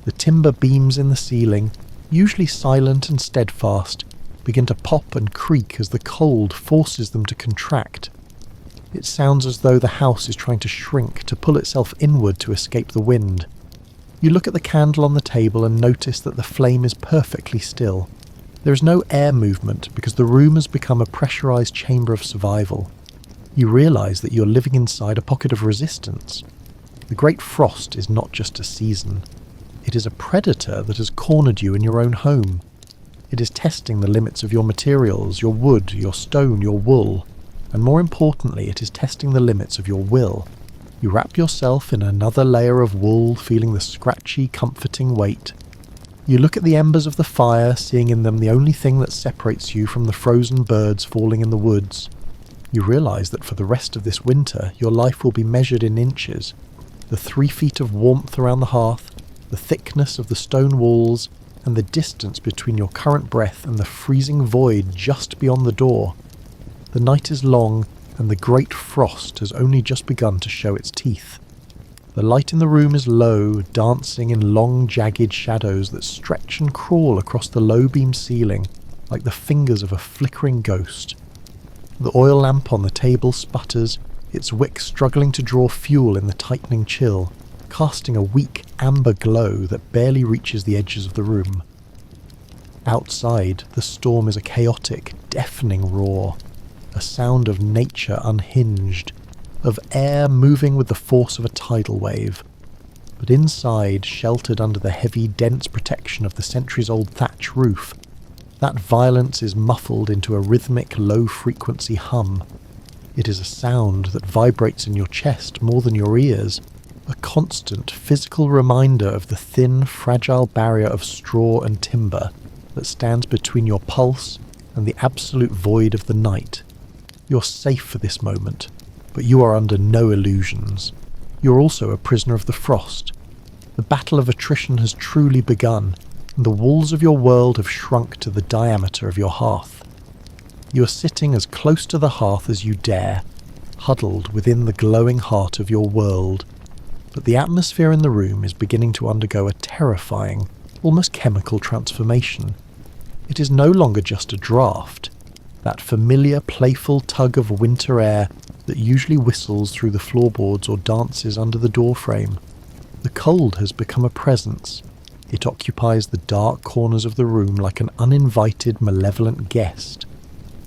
The timber beams in the ceiling, usually silent and steadfast, begin to pop and creak as the cold forces them to contract. It sounds as though the house is trying to shrink, to pull itself inward to escape the wind. You look at the candle on the table and notice that the flame is perfectly still. There is no air movement because the room has become a pressurized chamber of survival. You realize that you're living inside a pocket of resistance. The great frost is not just a season. It is a predator that has cornered you in your own home. It is testing the limits of your materials, your wood, your stone, your wool, and more importantly, it is testing the limits of your will. You wrap yourself in another layer of wool, feeling the scratchy, comforting weight. You look at the embers of the fire, seeing in them the only thing that separates you from the frozen birds falling in the woods. You realise that for the rest of this winter, your life will be measured in inches. The 3 feet of warmth around the hearth, the thickness of the stone walls, and the distance between your current breath and the freezing void just beyond the door. The night is long, and the great frost has only just begun to show its teeth. The light in the room is low, dancing in long, jagged shadows that stretch and crawl across the low-beam ceiling like the fingers of a flickering ghost. The oil lamp on the table sputters, its wick struggling to draw fuel in the tightening chill, casting a weak amber glow that barely reaches the edges of the room. Outside, the storm is a chaotic, deafening roar, a sound of nature unhinged, of air moving with the force of a tidal wave. But inside, sheltered under the heavy, dense protection of the centuries-old thatch roof, that violence is muffled into a rhythmic, low-frequency hum. It is a sound that vibrates in your chest more than your ears, a constant physical reminder of the thin, fragile barrier of straw and timber that stands between your pulse and the absolute void of the night. You're safe for this moment, but you are under no illusions. You're also a prisoner of the frost. The battle of attrition has truly begun, and the walls of your world have shrunk to the diameter of your hearth. You are sitting as close to the hearth as you dare, huddled within the glowing heart of your world, but the atmosphere in the room is beginning to undergo a terrifying, almost chemical transformation. It is no longer just a draft, that familiar, playful tug of winter air that usually whistles through the floorboards or dances under the doorframe. The cold has become a presence. It occupies the dark corners of the room like an uninvited, malevolent guest,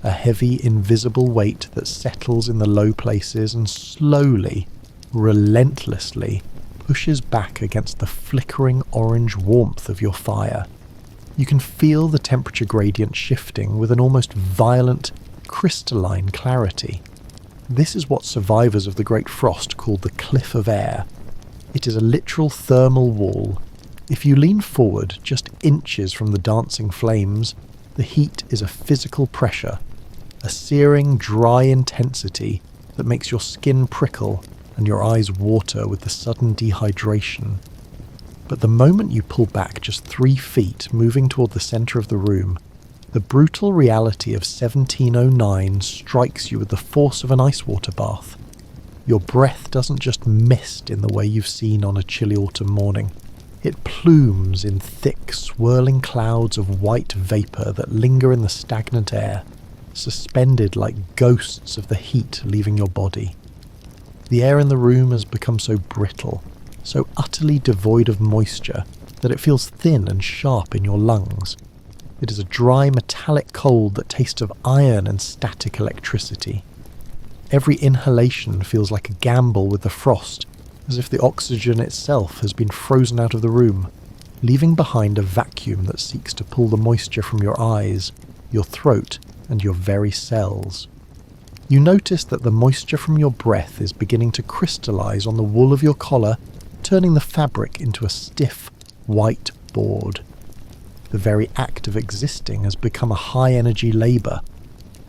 a heavy, invisible weight that settles in the low places and slowly, relentlessly, pushes back against the flickering orange warmth of your fire. You can feel the temperature gradient shifting with an almost violent, crystalline clarity. This is what survivors of the Great Frost call the cliff of air. It is a literal thermal wall. If you lean forward just inches from the dancing flames, the heat is a physical pressure, a searing, dry intensity that makes your skin prickle and your eyes water with the sudden dehydration. But the moment you pull back just 3 feet, moving toward the center of the room, the brutal reality of 1709 strikes you with the force of an ice water bath. Your breath doesn't just mist in the way you've seen on a chilly autumn morning. It plumes in thick, swirling clouds of white vapor that linger in the stagnant air, suspended like ghosts of the heat leaving your body. The air in the room has become so brittle, so utterly devoid of moisture, that it feels thin and sharp in your lungs. It is a dry, metallic cold that tastes of iron and static electricity. Every inhalation feels like a gamble with the frost, as if the oxygen itself has been frozen out of the room, leaving behind a vacuum that seeks to pull the moisture from your eyes, your throat, and your very cells. You notice that the moisture from your breath is beginning to crystallize on the wool of your collar, turning the fabric into a stiff, white board. The very act of existing has become a high-energy labor.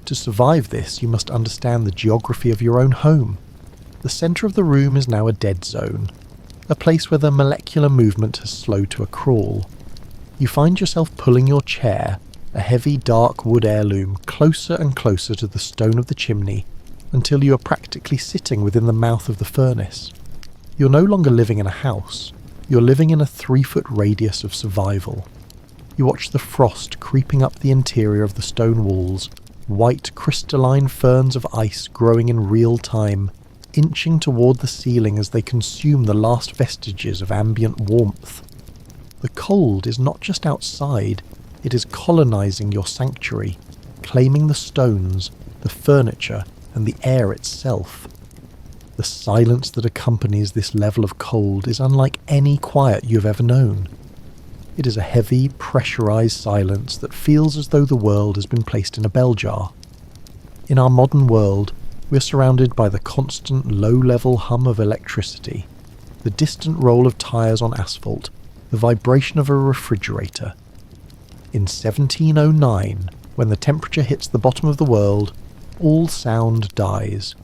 To survive this, you must understand the geography of your own home. The center of the room is now a dead zone, a place where the molecular movement has slowed to a crawl. You find yourself pulling your chair, a heavy dark wood heirloom, closer and closer to the stone of the chimney, until you are practically sitting within the mouth of the furnace. You're no longer living in a house, you're living in a 3-foot radius of survival. You watch the frost creeping up the interior of the stone walls, white crystalline ferns of ice growing in real time, inching toward the ceiling as they consume the last vestiges of ambient warmth. The cold is not just outside, it is colonizing your sanctuary, claiming the stones, the furniture, and the air itself. The silence that accompanies this level of cold is unlike any quiet you've ever known. It is a heavy, pressurized silence that feels as though the world has been placed in a bell jar. In our modern world, we are surrounded by the constant low-level hum of electricity, the distant roll of tyres on asphalt, the vibration of a refrigerator. In 1709, when the temperature hits the bottom of the world, all sound dies.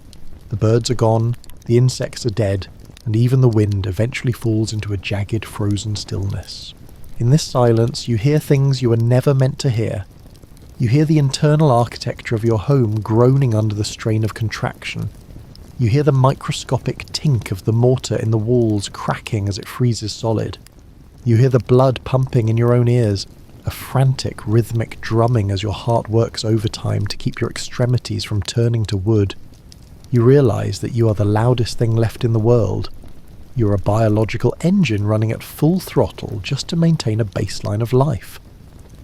The birds are gone, the insects are dead, and even the wind eventually falls into a jagged, frozen stillness. In this silence, you hear things you were never meant to hear. You hear the internal architecture of your home groaning under the strain of contraction. You hear the microscopic tink of the mortar in the walls cracking as it freezes solid. You hear the blood pumping in your own ears, a frantic, rhythmic drumming as your heart works overtime to keep your extremities from turning to wood. You realise that you are the loudest thing left in the world. You're a biological engine running at full throttle just to maintain a baseline of life.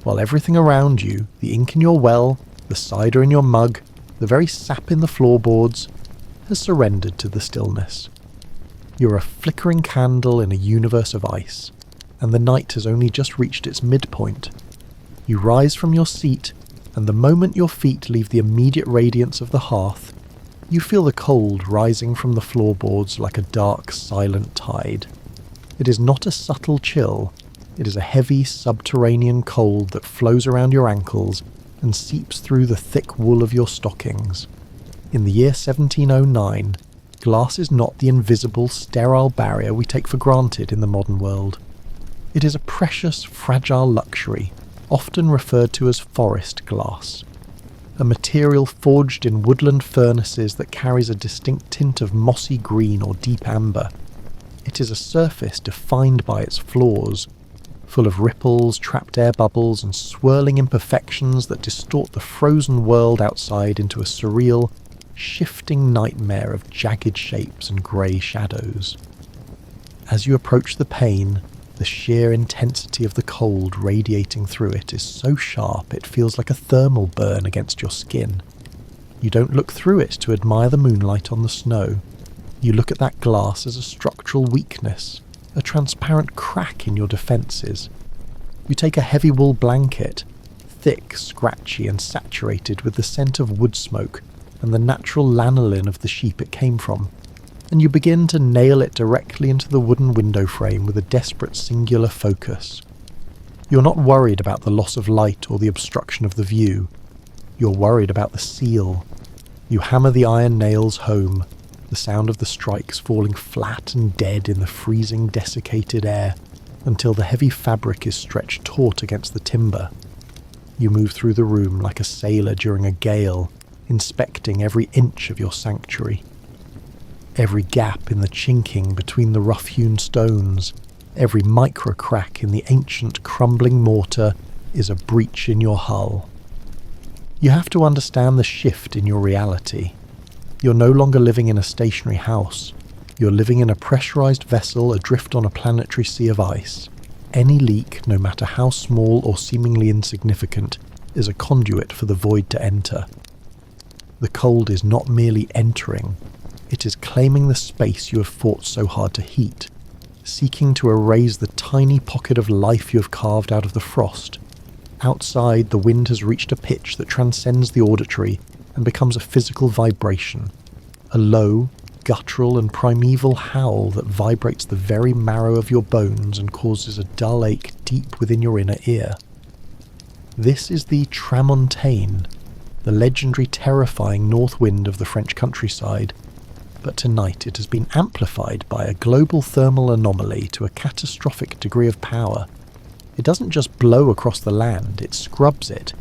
While everything around you, the ink in your well, the cider in your mug, the very sap in the floorboards, has surrendered to the stillness. You're a flickering candle in a universe of ice, and the night has only just reached its midpoint. You rise from your seat, and the moment your feet leave the immediate radiance of the hearth, you feel the cold rising from the floorboards like a dark, silent tide. It is not a subtle chill. It is a heavy, subterranean cold that flows around your ankles and seeps through the thick wool of your stockings. In the year 1709, glass is not the invisible, sterile barrier we take for granted in the modern world. It is a precious, fragile luxury, often referred to as forest glass, a material forged in woodland furnaces that carries a distinct tint of mossy green or deep amber. It is a surface defined by its flaws, full of ripples, trapped air bubbles, and swirling imperfections that distort the frozen world outside into a surreal, shifting nightmare of jagged shapes and grey shadows. As you approach the pane, the sheer intensity of the cold radiating through it is so sharp it feels like a thermal burn against your skin. You don't look through it to admire the moonlight on the snow. You look at that glass as a structural weakness, a transparent crack in your defences. You take a heavy wool blanket, thick, scratchy and saturated with the scent of wood smoke and the natural lanolin of the sheep it came from, and you begin to nail it directly into the wooden window frame with a desperate singular focus. You're not worried about the loss of light or the obstruction of the view. You're worried about the seal. You hammer the iron nails home, the sound of the strikes falling flat and dead in the freezing, desiccated air, until the heavy fabric is stretched taut against the timber. You move through the room like a sailor during a gale, inspecting every inch of your sanctuary. Every gap in the chinking between the rough-hewn stones, every micro-crack in the ancient crumbling mortar is a breach in your hull. You have to understand the shift in your reality. You're no longer living in a stationary house. You're living in a pressurized vessel adrift on a planetary sea of ice. Any leak, no matter how small or seemingly insignificant, is a conduit for the void to enter. The cold is not merely entering, it is claiming the space you have fought so hard to heat, seeking to erase the tiny pocket of life you have carved out of the frost. Outside, the wind has reached a pitch that transcends the auditory and becomes a physical vibration, a low, guttural and primeval howl that vibrates the very marrow of your bones and causes a dull ache deep within your inner ear. This is the tramontane, the legendary terrifying north wind of the French countryside, but tonight it has been amplified by a global thermal anomaly to a catastrophic degree of power. It doesn't just blow across the land, it scrubs it.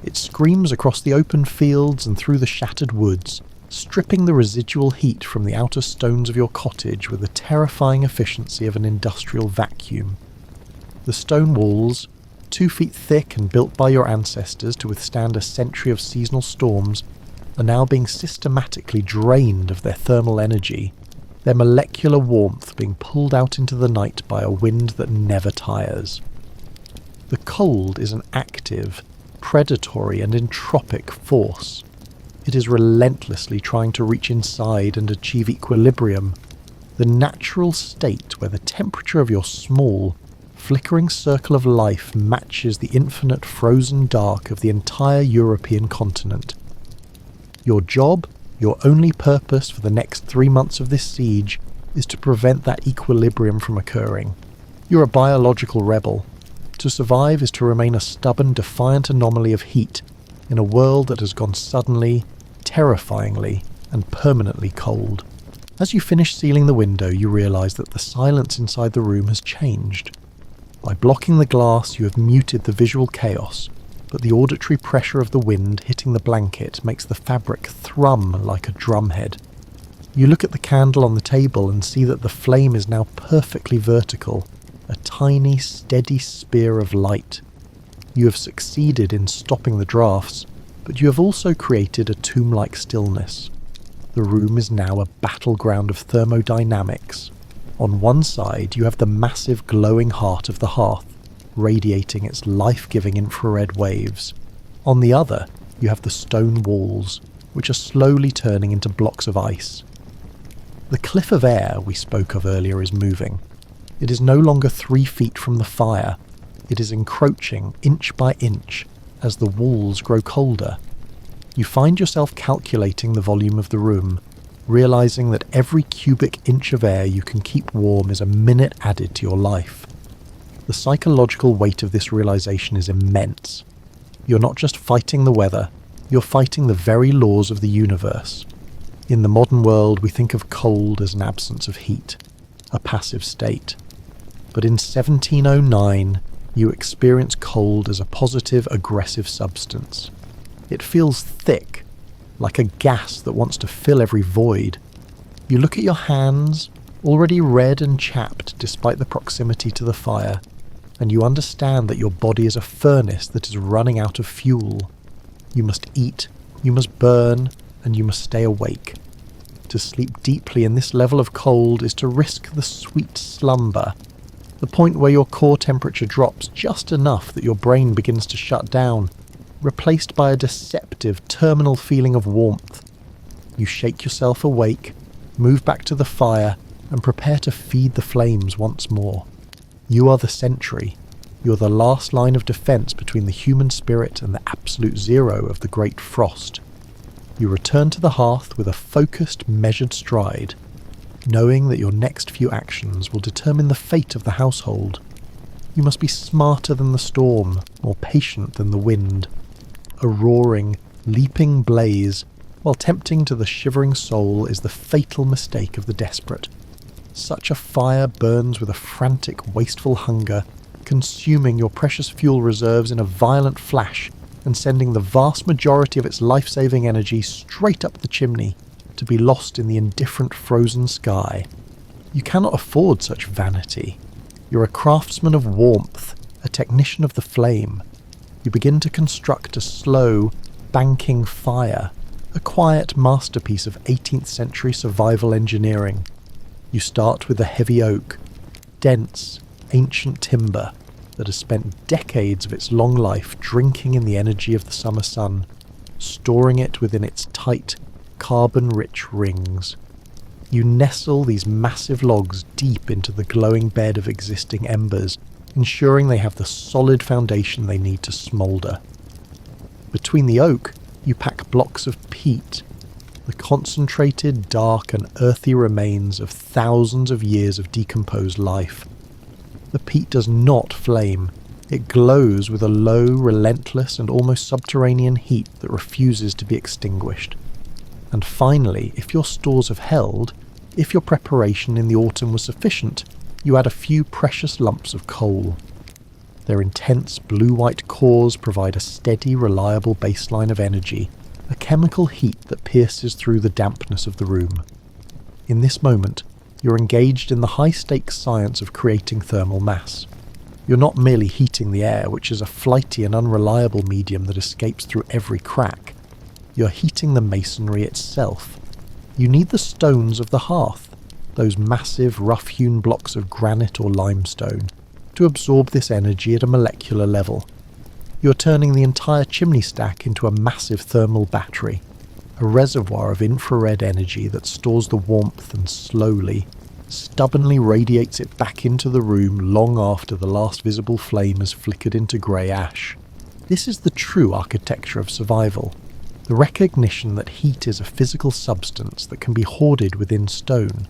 It screams across the open fields and through the shattered woods, stripping the residual heat from the outer stones of your cottage with the terrifying efficiency of an industrial vacuum. The stone walls, 2 feet thick and built by your ancestors to withstand a century of seasonal storms, are now being systematically drained of their thermal energy, their molecular warmth being pulled out into the night by a wind that never tires. The cold is an active, predatory and entropic force. It is relentlessly trying to reach inside and achieve equilibrium, the natural state where the temperature of your small, flickering circle of life matches the infinite frozen dark of the entire European continent. Your job, your only purpose for the next 3 months of this siege, is to prevent that equilibrium from occurring. You're a biological rebel. To survive is to remain a stubborn, defiant anomaly of heat in a world that has gone suddenly, terrifyingly, and permanently cold. As you finish sealing the window, you realise that the silence inside the room has changed. By blocking the glass, you have muted the visual chaos, but the auditory pressure of the wind hitting the blanket makes the fabric thrum like a drumhead. You look at the candle on the table and see that the flame is now perfectly vertical, a tiny, steady spear of light. You have succeeded in stopping the drafts, but you have also created a tomb-like stillness. The room is now a battleground of thermodynamics. On one side, you have the massive glowing heart of the hearth, radiating its life-giving infrared waves. On the other, you have the stone walls, which are slowly turning into blocks of ice. The cliff of air we spoke of earlier is moving. It is no longer 3 feet from the fire. It is encroaching inch by inch as the walls grow colder. You find yourself calculating the volume of the room, realizing that every cubic inch of air you can keep warm is a minute added to your life. The psychological weight of this realization is immense. You're not just fighting the weather, you're fighting the very laws of the universe. In the modern world, we think of cold as an absence of heat, a passive state. But in 1709, you experience cold as a positive, aggressive substance. It feels thick, like a gas that wants to fill every void. You look at your hands, already red and chapped despite the proximity to the fire, and you understand that your body is a furnace that is running out of fuel. You must eat, you must burn, and you must stay awake. To sleep deeply in this level of cold is to risk the sweet slumber, the point where your core temperature drops just enough that your brain begins to shut down, replaced by a deceptive, terminal feeling of warmth. You shake yourself awake, move back to the fire, and prepare to feed the flames once more. You are the sentry. You're the last line of defense between the human spirit and the absolute zero of the great frost. You return to the hearth with a focused, measured stride, knowing that your next few actions will determine the fate of the household. You must be smarter than the storm, more patient than the wind. A roaring, leaping blaze, while tempting to the shivering soul, is the fatal mistake of the desperate. Such a fire burns with a frantic, wasteful hunger, consuming your precious fuel reserves in a violent flash and sending the vast majority of its life-saving energy straight up the chimney, to be lost in the indifferent frozen sky. You cannot afford such vanity. You're a craftsman of warmth, a technician of the flame. You begin to construct a slow, banking fire, a quiet masterpiece of 18th century survival engineering. You start with a heavy oak, dense, ancient timber that has spent decades of its long life drinking in the energy of the summer sun, storing it within its tight, carbon-rich rings. You nestle these massive logs deep into the glowing bed of existing embers, ensuring they have the solid foundation they need to smoulder. Between the oak, you pack blocks of peat, the concentrated, dark and earthy remains of thousands of years of decomposed life. The peat does not flame. It glows with a low, relentless and almost subterranean heat that refuses to be extinguished. And finally, if your stores have held, if your preparation in the autumn was sufficient, you add a few precious lumps of coal. Their intense blue-white cores provide a steady, reliable baseline of energy, a chemical heat that pierces through the dampness of the room. In this moment, you're engaged in the high-stakes science of creating thermal mass. You're not merely heating the air, which is a flighty and unreliable medium that escapes through every crack. You're heating the masonry itself. You need the stones of the hearth, those massive, rough-hewn blocks of granite or limestone, to absorb this energy at a molecular level. You're turning the entire chimney stack into a massive thermal battery, a reservoir of infrared energy that stores the warmth and slowly, stubbornly radiates it back into the room long after the last visible flame has flickered into grey ash. This is the true architecture of survival, the recognition that heat is a physical substance that can be hoarded within stone.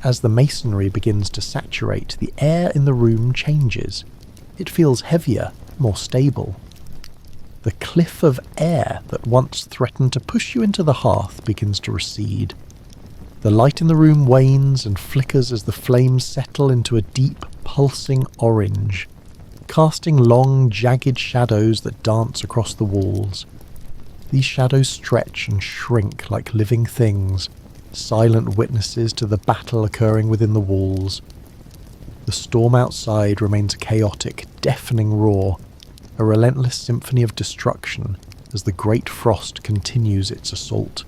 As the masonry begins to saturate, the air in the room changes. It feels heavier, more stable. The cliff of air that once threatened to push you into the hearth begins to recede. The light in the room wanes and flickers as the flames settle into a deep, pulsing orange, casting long, jagged shadows that dance across the walls. These shadows stretch and shrink like living things, silent witnesses to the battle occurring within the walls. The storm outside remains a chaotic, deafening roar, a relentless symphony of destruction as the great frost continues its assault.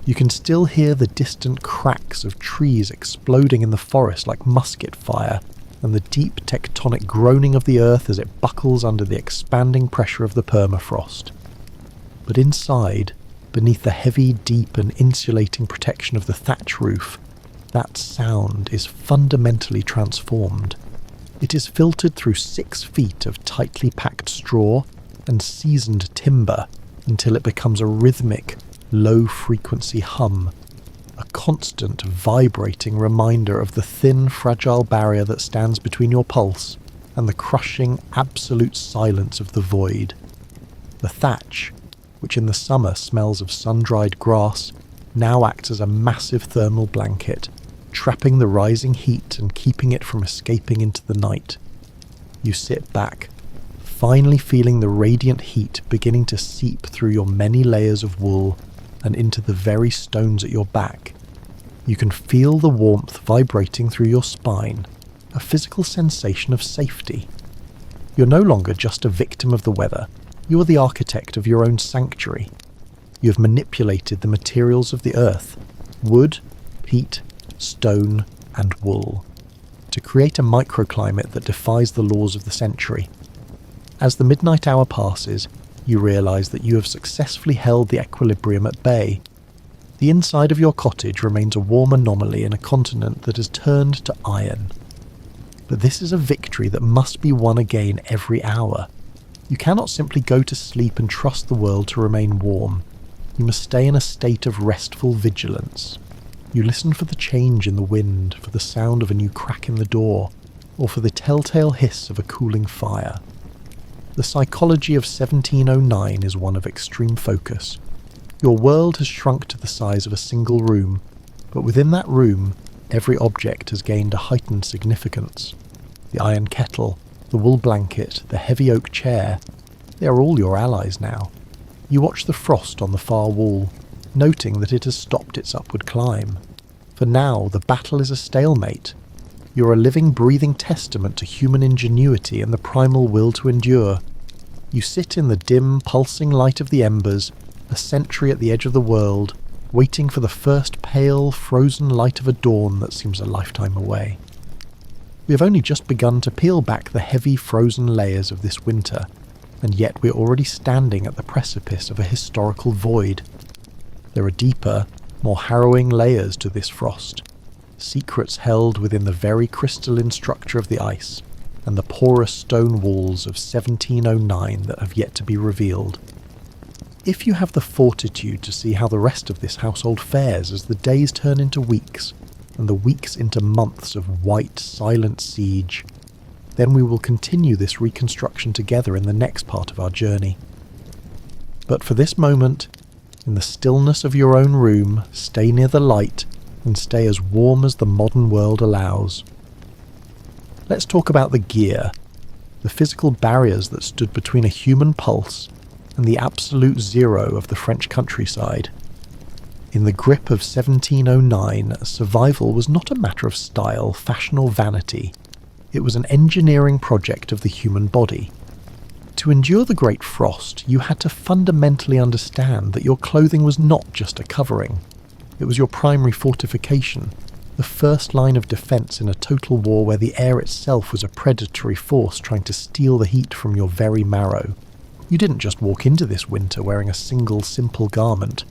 You can still hear the distant cracks of trees exploding in the forest like musket fire, and the deep tectonic groaning of the earth as it buckles under the expanding pressure of the permafrost. But inside, beneath the heavy, deep and insulating protection of the thatch roof, that sound is fundamentally transformed. It is filtered through 6 feet of tightly packed straw and seasoned timber until it becomes a rhythmic, low-frequency hum, a constant, vibrating reminder of the thin, fragile barrier that stands between your pulse and the crushing, absolute silence of the void. The thatch, which in the summer smells of sun-dried grass, now acts as a massive thermal blanket, trapping the rising heat and keeping it from escaping into the night. You sit back, finally feeling the radiant heat beginning to seep through your many layers of wool and into the very stones at your back. You can feel the warmth vibrating through your spine, a physical sensation of safety. You're no longer just a victim of the weather. You are the architect of your own sanctuary. You have manipulated the materials of the earth, wood, peat, stone, and wool, to create a microclimate that defies the laws of the century. As the midnight hour passes, you realise that you have successfully held the equilibrium at bay. The inside of your cottage remains a warm anomaly in a continent that has turned to iron. But this is a victory that must be won again every hour. You cannot simply go to sleep and trust the world to remain warm. You must stay in a state of restful vigilance. You listen for the change in the wind, for the sound of a new crack in the door, or for the telltale hiss of a cooling fire. The psychology of 1709 is one of extreme focus. Your world has shrunk to the size of a single room, but within that room, every object has gained a heightened significance. The iron kettle, the wool blanket, the heavy oak chair, they are all your allies now. You watch the frost on the far wall, noting that it has stopped its upward climb. For now, the battle is a stalemate. You are a living, breathing testament to human ingenuity and the primal will to endure. You sit in the dim, pulsing light of the embers, a sentry at the edge of the world, waiting for the first pale, frozen light of a dawn that seems a lifetime away. We have only just begun to peel back the heavy, frozen layers of this winter, and yet we are already standing at the precipice of a historical void. There are deeper, more harrowing layers to this frost, secrets held within the very crystalline structure of the ice, and the porous stone walls of 1709 that have yet to be revealed. If you have the fortitude to see how the rest of this household fares as the days turn into weeks, and the weeks into months of white, silent siege, then we will continue this reconstruction together in the next part of our journey. But for this moment, in the stillness of your own room, stay near the light and stay as warm as the modern world allows. Let's talk about the gear, the physical barriers that stood between a human pulse and the absolute zero of the French countryside. In the grip of 1709, survival was not a matter of style, fashion or vanity. It was an engineering project of the human body. To endure the great frost, you had to fundamentally understand that your clothing was not just a covering. It was your primary fortification, the first line of defence in a total war where the air itself was a predatory force trying to steal the heat from your very marrow. You didn't just walk into this winter wearing a single simple garment.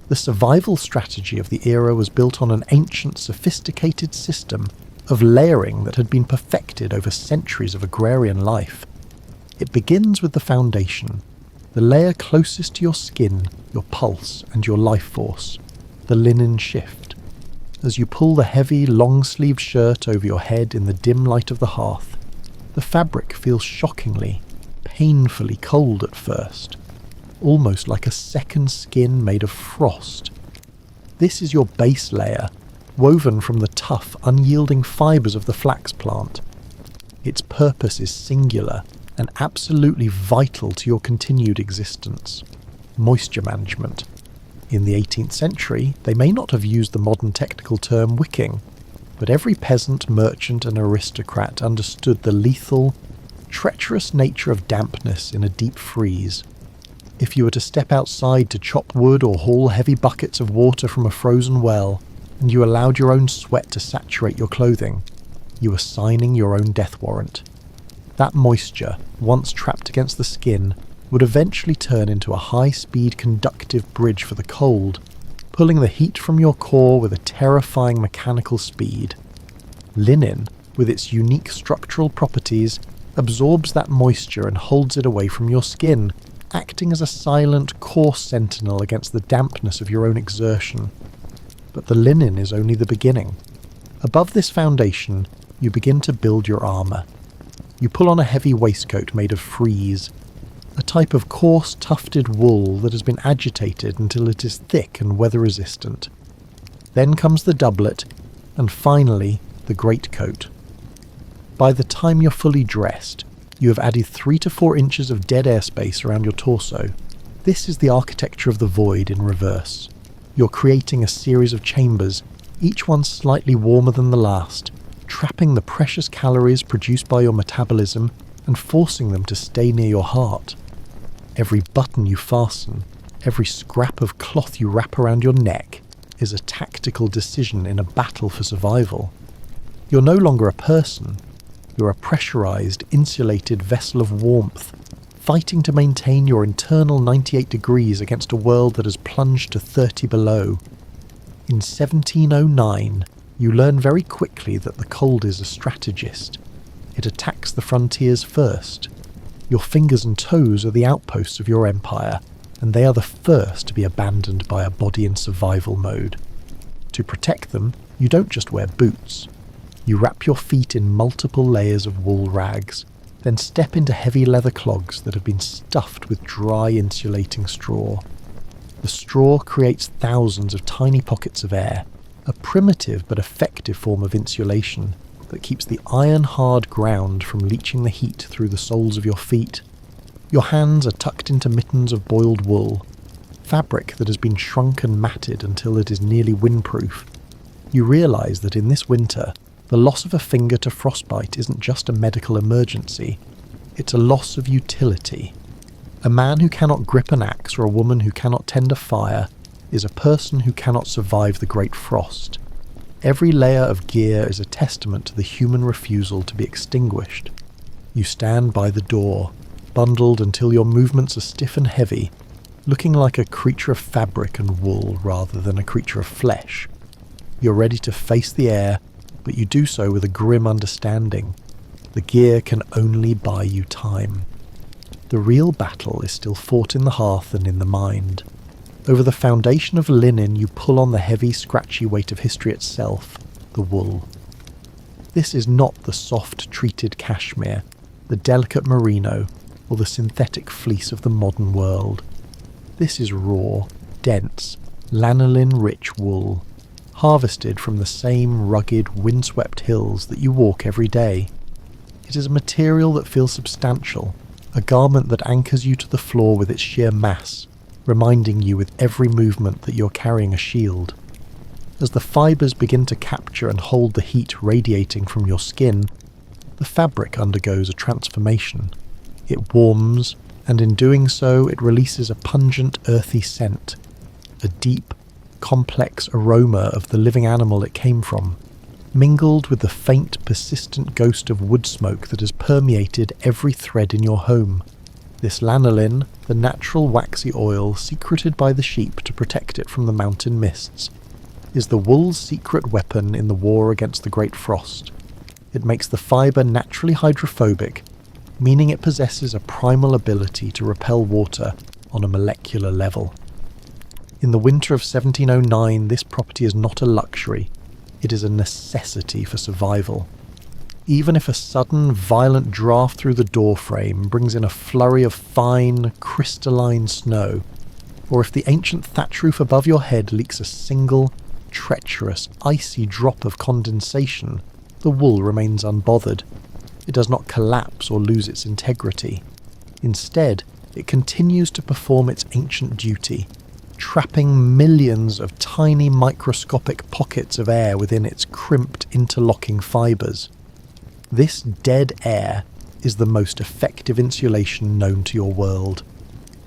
The survival strategy of the era was built on an ancient, sophisticated system of layering that had been perfected over centuries of agrarian life. It begins with the foundation, the layer closest to your skin, your pulse, and your life force, the linen shift. As you pull the heavy, long-sleeved shirt over your head in the dim light of the hearth, the fabric feels shockingly, painfully cold at first, almost like a second skin made of frost. This is your base layer, woven from the tough, unyielding fibres of the flax plant. Its purpose is singular and absolutely vital to your continued existence: moisture management. In the 18th century, they may not have used the modern technical term wicking, but every peasant, merchant and aristocrat understood the lethal, treacherous nature of dampness in a deep freeze. If you were to step outside to chop wood or haul heavy buckets of water from a frozen well, and you allowed your own sweat to saturate your clothing, you were signing your own death warrant. That moisture, once trapped against the skin, would eventually turn into a high-speed conductive bridge for the cold, pulling the heat from your core with a terrifying mechanical speed. Linen, with its unique structural properties, absorbs that moisture and holds it away from your skin, acting as a silent, coarse sentinel against the dampness of your own exertion. But the linen is only the beginning. Above this foundation, you begin to build your armour. You pull on a heavy waistcoat made of frieze, a type of coarse, tufted wool that has been agitated until it is thick and weather-resistant. Then comes the doublet, and finally, the greatcoat. By the time you're fully dressed, you have added 3 to 4 inches of dead air space around your torso. This is the architecture of the void in reverse. You're creating a series of chambers, each one slightly warmer than the last, trapping the precious calories produced by your metabolism and forcing them to stay near your heart. Every button you fasten, every scrap of cloth you wrap around your neck is a tactical decision in a battle for survival. You're no longer a person. You're a pressurized, insulated vessel of warmth, fighting to maintain your internal 98 degrees against a world that has plunged to 30 below. In 1709, you learn very quickly that the cold is a strategist. It attacks the frontiers first. Your fingers and toes are the outposts of your empire, and they are the first to be abandoned by a body in survival mode. To protect them, you don't just wear boots. You wrap your feet in multiple layers of wool rags, then step into heavy leather clogs that have been stuffed with dry insulating straw. The straw creates thousands of tiny pockets of air, a primitive but effective form of insulation that keeps the iron-hard ground from leaching the heat through the soles of your feet. Your hands are tucked into mittens of boiled wool, fabric that has been shrunk and matted until it is nearly windproof. You realise that in this winter, the loss of a finger to frostbite isn't just a medical emergency, it's a loss of utility. A man who cannot grip an axe or a woman who cannot tend a fire is a person who cannot survive the great frost. Every layer of gear is a testament to the human refusal to be extinguished. You stand by the door, bundled until your movements are stiff and heavy, looking like a creature of fabric and wool rather than a creature of flesh. You're ready to face the air, but you do so with a grim understanding. The gear can only buy you time. The real battle is still fought in the hearth and in the mind. Over the foundation of linen you pull on the heavy, scratchy weight of history itself, the wool. This is not the soft, treated cashmere, the delicate merino, or the synthetic fleece of the modern world. This is raw, dense, lanolin-rich wool, harvested from the same rugged, windswept hills that you walk every day. It is a material that feels substantial, a garment that anchors you to the floor with its sheer mass, reminding you with every movement that you're carrying a shield. As the fibres begin to capture and hold the heat radiating from your skin, the fabric undergoes a transformation. It warms, and in doing so it releases a pungent, earthy scent, a deep, complex aroma of the living animal it came from, mingled with the faint, persistent ghost of wood smoke that has permeated every thread in your home. This lanolin, the natural waxy oil secreted by the sheep to protect it from the mountain mists, is the wool's secret weapon in the war against the Great Frost. It makes the fibre naturally hydrophobic, meaning it possesses a primal ability to repel water on a molecular level. In the winter of 1709, this property is not a luxury, it is a necessity for survival. Even if a sudden, violent draught through the doorframe brings in a flurry of fine, crystalline snow, or if the ancient thatch roof above your head leaks a single, treacherous, icy drop of condensation, the wool remains unbothered. It does not collapse or lose its integrity. Instead, it continues to perform its ancient duty, trapping millions of tiny microscopic pockets of air within its crimped, interlocking fibres. This dead air is the most effective insulation known to your world.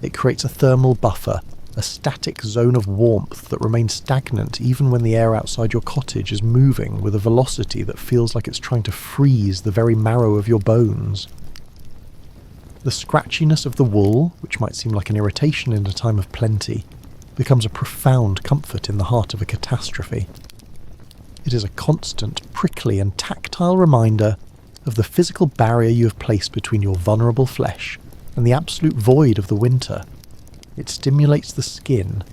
It creates a thermal buffer, a static zone of warmth that remains stagnant even when the air outside your cottage is moving with a velocity that feels like it's trying to freeze the very marrow of your bones. The scratchiness of the wool, which might seem like an irritation in a time of plenty, becomes a profound comfort in the heart of a catastrophe. It is a constant, prickly and tactile reminder of the physical barrier you have placed between your vulnerable flesh and the absolute void of the winter. It stimulates the skin,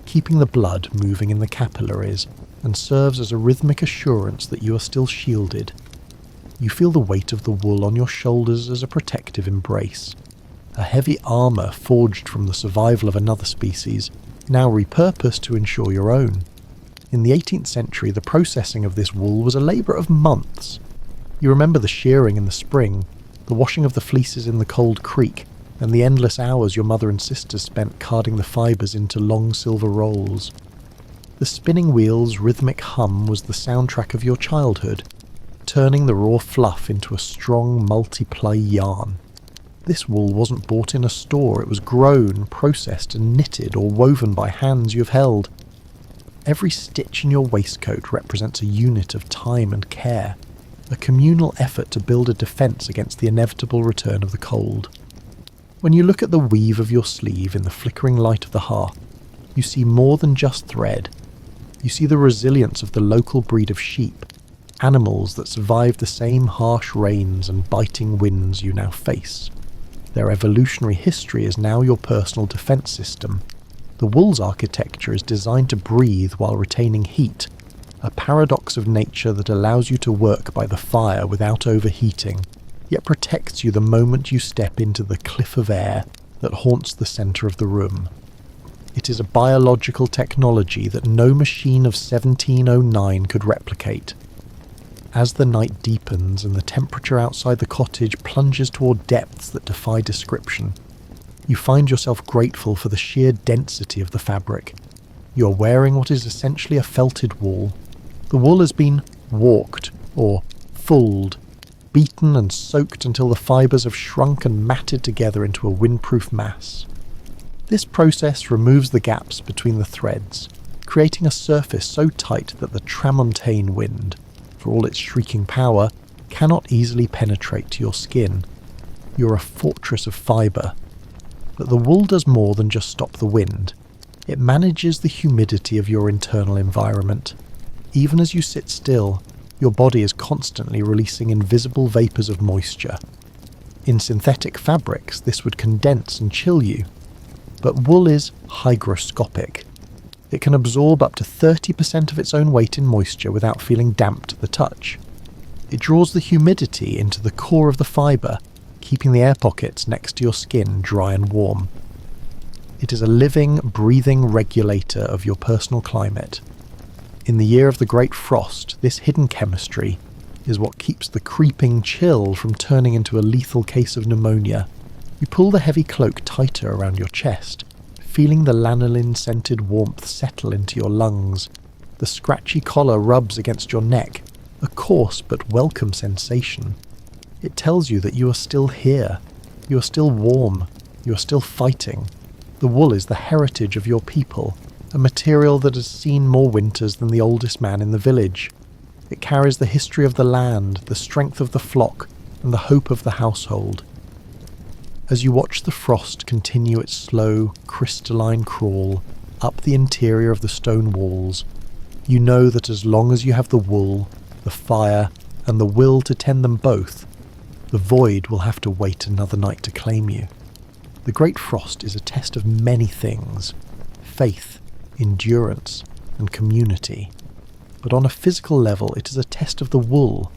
keeping the blood moving in the capillaries, and serves as a rhythmic assurance that you are still shielded. You feel the weight of the wool on your shoulders as a protective embrace, a heavy armour forged from the survival of another species, now repurposed to ensure your own. In the 18th century, the processing of this wool was a labour of months. You remember the shearing in the spring, the washing of the fleeces in the cold creek, and the endless hours your mother and sisters spent carding the fibres into long silver rolls. The spinning wheel's rhythmic hum was the soundtrack of your childhood, turning the raw fluff into a strong multi-ply yarn. This wool wasn't bought in a store, it was grown, processed and knitted or woven by hands you have held. Every stitch in your waistcoat represents a unit of time and care, a communal effort to build a defence against the inevitable return of the cold. When you look at the weave of your sleeve in the flickering light of the hearth, you see more than just thread. You see the resilience of the local breed of sheep, animals that survived the same harsh rains and biting winds you now face. Their evolutionary history is now your personal defence system. The wool's architecture is designed to breathe while retaining heat, a paradox of nature that allows you to work by the fire without overheating, yet protects you the moment you step into the cliff of air that haunts the centre of the room. It is a biological technology that no machine of 1709 could replicate. As the night deepens and the temperature outside the cottage plunges toward depths that defy description, you find yourself grateful for the sheer density of the fabric. You are wearing what is essentially a felted wool. The wool has been walked, or fulled, beaten and soaked until the fibres have shrunk and matted together into a windproof mass. This process removes the gaps between the threads, creating a surface so tight that the tramontane wind, for all its shrieking power, cannot easily penetrate to your skin. You're a fortress of fibre. But the wool does more than just stop the wind. It manages the humidity of your internal environment. Even as you sit still, your body is constantly releasing invisible vapours of moisture. In synthetic fabrics, this would condense and chill you. But wool is hygroscopic. It can absorb up to 30% of its own weight in moisture without feeling damp to the touch. It draws the humidity into the core of the fibre, keeping the air pockets next to your skin dry and warm. It is a living, breathing regulator of your personal climate. In the year of the Great Frost, this hidden chemistry is what keeps the creeping chill from turning into a lethal case of pneumonia. You pull the heavy cloak tighter around your chest, feeling the lanolin-scented warmth settle into your lungs. The scratchy collar rubs against your neck, a coarse but welcome sensation. It tells you that you are still here, you are still warm, you are still fighting. The wool is the heritage of your people, a material that has seen more winters than the oldest man in the village. It carries the history of the land, the strength of the flock, and the hope of the household. As you watch the frost continue its slow, crystalline crawl up the interior of the stone walls, you know that as long as you have the wool, the fire, and the will to tend them both, the void will have to wait another night to claim you. The Great Frost is a test of many things: faith, endurance, and community. But on a physical level, it is a test of the wool,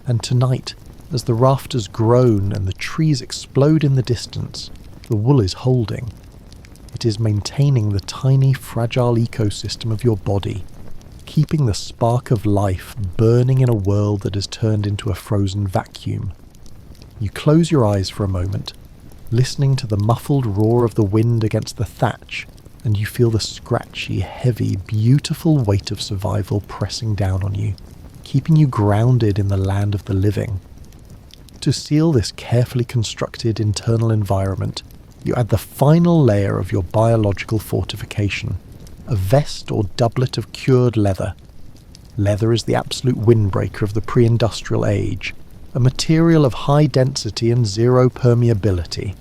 and tonight, as the rafters groan and the trees explode in the distance, the wool is holding. It is maintaining the tiny, fragile ecosystem of your body, keeping the spark of life burning in a world that has turned into a frozen vacuum. You close your eyes for a moment, listening to the muffled roar of the wind against the thatch, and you feel the scratchy, heavy, beautiful weight of survival pressing down on you, keeping you grounded in the land of the living. To seal this carefully constructed internal environment, you add the final layer of your biological fortification, a vest or doublet of cured leather. Leather is the absolute windbreaker of the pre-industrial age, a material of high density and zero permeability.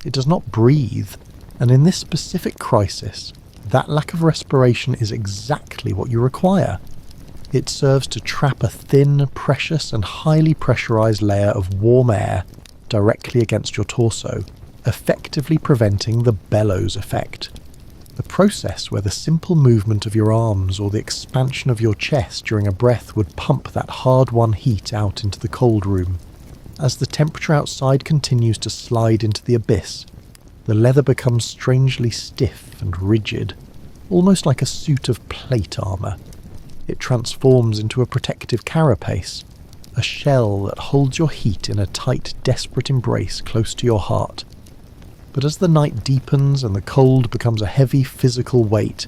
It does not breathe, and in this specific crisis, that lack of respiration is exactly what you require. It serves to trap a thin, precious, and highly pressurized layer of warm air directly against your torso, effectively preventing the bellows effect. The process where the simple movement of your arms or the expansion of your chest during a breath would pump that hard-won heat out into the cold room. As the temperature outside continues to slide into the abyss, the leather becomes strangely stiff and rigid, almost like a suit of plate armor. It transforms into a protective carapace, a shell that holds your heat in a tight, desperate embrace close to your heart. But as the night deepens and the cold becomes a heavy physical weight,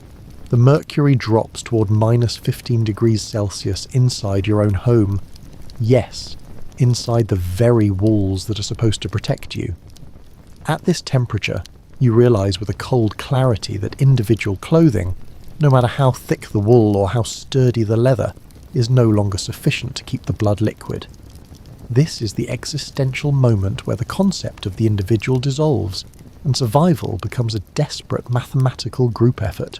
the mercury drops toward minus 15 degrees Celsius inside your own home. Yes, inside the very walls that are supposed to protect you. At this temperature, you realize with a cold clarity that individual clothing, no matter how thick the wool or how sturdy the leather, is no longer sufficient to keep the blood liquid. This is the existential moment where the concept of the individual dissolves, and survival becomes a desperate mathematical group effort.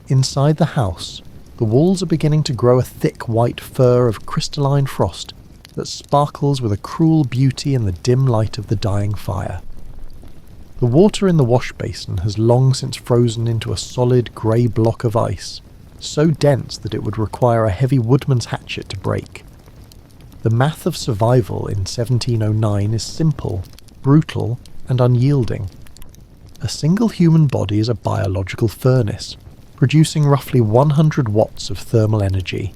Inside the house, the walls are beginning to grow a thick white fur of crystalline frost that sparkles with a cruel beauty in the dim light of the dying fire. The water in the wash basin has long since frozen into a solid grey block of ice, so dense that it would require a heavy woodman's hatchet to break. The math of survival in 1709 is simple, brutal, and unyielding. A single human body is a biological furnace, producing roughly 100 watts of thermal energy.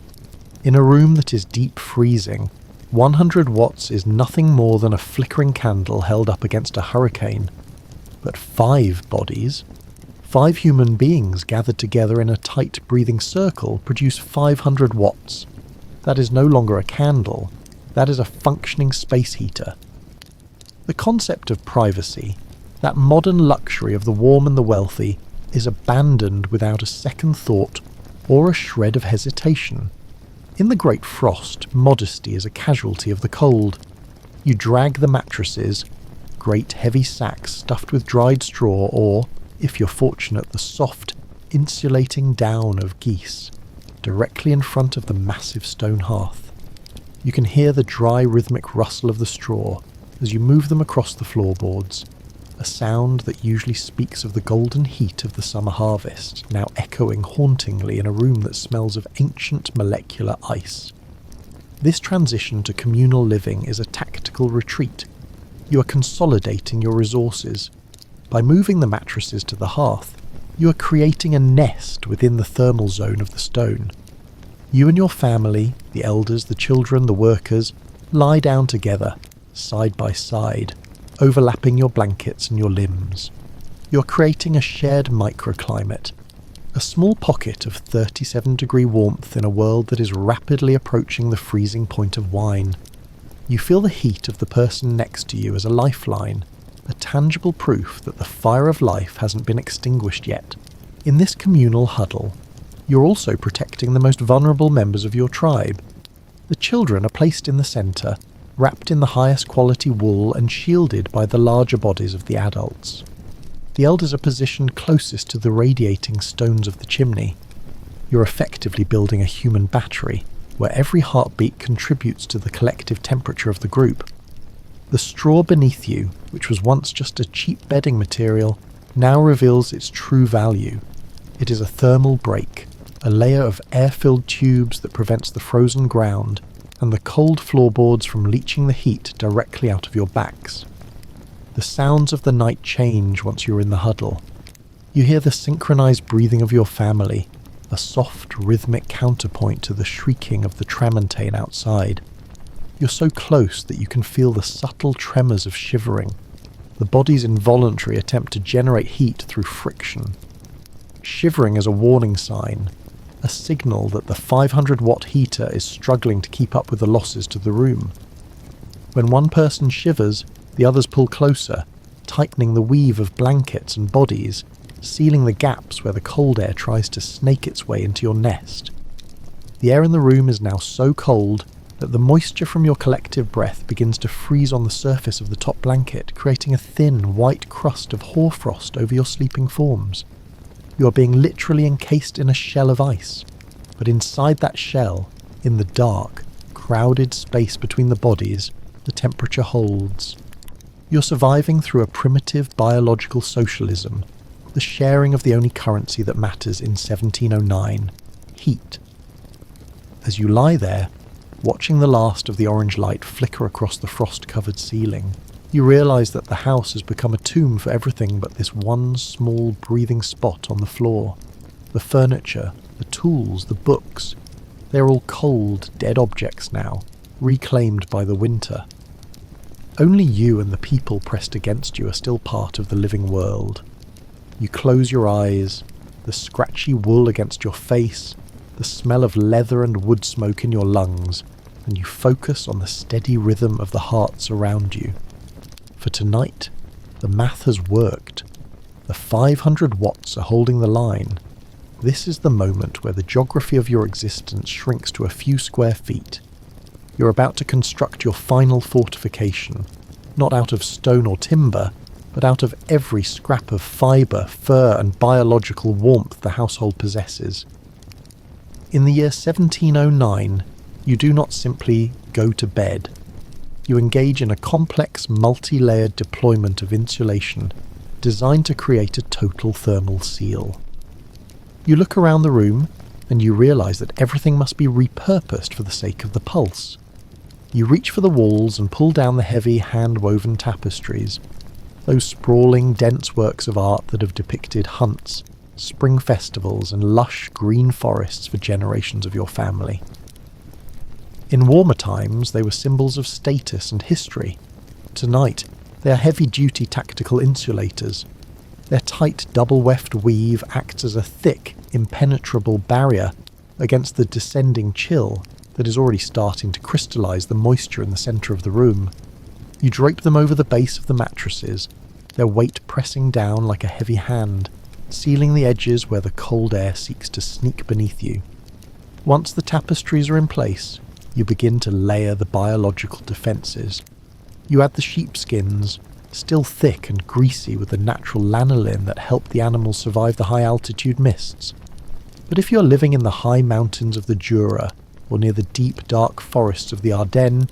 In a room that is deep freezing, 100 watts is nothing more than a flickering candle held up against a hurricane. But 5 bodies, 5 human beings gathered together in a tight breathing circle, produce 500 watts. That is no longer a candle, that is a functioning space heater. The concept of privacy, that modern luxury of the warm and the wealthy, is abandoned without a second thought or a shred of hesitation. In the Great Frost, modesty is a casualty of the cold. You drag the mattresses, great heavy sacks stuffed with dried straw or, if you're fortunate, the soft, insulating down of geese, directly in front of the massive stone hearth. You can hear the dry rhythmic rustle of the straw as you move them across the floorboards, a sound that usually speaks of the golden heat of the summer harvest, now echoing hauntingly in a room that smells of ancient molecular ice. This transition to communal living is a tactical retreat. You are consolidating your resources. By moving the mattresses to the hearth, you are creating a nest within the thermal zone of the stone. You and your family, the elders, the children, the workers, lie down together, side by side, overlapping your blankets and your limbs. You're creating a shared microclimate, a small pocket of 37-degree warmth in a world that is rapidly approaching the freezing point of wine. You feel the heat of the person next to you as a lifeline, a tangible proof that the fire of life hasn't been extinguished yet. In this communal huddle, you're also protecting the most vulnerable members of your tribe. The children are placed in the centre, wrapped in the highest quality wool and shielded by the larger bodies of the adults. The elders are positioned closest to the radiating stones of the chimney. You're effectively building a human battery, where every heartbeat contributes to the collective temperature of the group. The straw beneath you, which was once just a cheap bedding material, now reveals its true value. It is a thermal break, a layer of air-filled tubes that prevents the frozen ground and the cold floorboards from leaching the heat directly out of your backs. The sounds of the night change once you're in the huddle. You hear the synchronized breathing of your family, a soft, rhythmic counterpoint to the shrieking of the tramontane outside. You're so close that you can feel the subtle tremors of shivering, the body's involuntary attempt to generate heat through friction. Shivering is a warning sign, a signal that the 500-watt heater is struggling to keep up with the losses to the room. When one person shivers, the others pull closer, tightening the weave of blankets and bodies, sealing the gaps where the cold air tries to snake its way into your nest. The air in the room is now so cold that the moisture from your collective breath begins to freeze on the surface of the top blanket, creating a thin, white crust of hoarfrost over your sleeping forms. You are being literally encased in a shell of ice, but inside that shell, in the dark, crowded space between the bodies, the temperature holds. You're surviving through a primitive biological socialism, the sharing of the only currency that matters in 1709, heat. As you lie there, watching the last of the orange light flicker across the frost-covered ceiling, you realise that the house has become a tomb for everything but this one small breathing spot on the floor. The furniture, the tools, the books, they're all cold, dead objects now, reclaimed by the winter. Only you and the people pressed against you are still part of the living world. You close your eyes, the scratchy wool against your face, the smell of leather and wood smoke in your lungs, and you focus on the steady rhythm of the hearts around you. For tonight, the math has worked. The 500 watts are holding the line. This is the moment where the geography of your existence shrinks to a few square feet. You're about to construct your final fortification, not out of stone or timber, but out of every scrap of fibre, fur and biological warmth the household possesses. In the year 1709, you do not simply go to bed. You engage in a complex, multi-layered deployment of insulation designed to create a total thermal seal. You look around the room and you realise that everything must be repurposed for the sake of the pulse. You reach for the walls and pull down the heavy hand-woven tapestries, those sprawling, dense works of art that have depicted hunts, spring festivals and lush green forests for generations of your family. In warmer times, they were symbols of status and history. Tonight, they are heavy-duty tactical insulators. Their tight double-weft weave acts as a thick, impenetrable barrier against the descending chill that is already starting to crystallize the moisture in the center of the room. You drape them over the base of the mattresses, their weight pressing down like a heavy hand, sealing the edges where the cold air seeks to sneak beneath you. Once the tapestries are in place, you begin to layer the biological defences. You add the sheepskins, still thick and greasy with the natural lanolin that helped the animals survive the high-altitude mists. But if you're living in the high mountains of the Jura, or near the deep, dark forests of the Ardennes,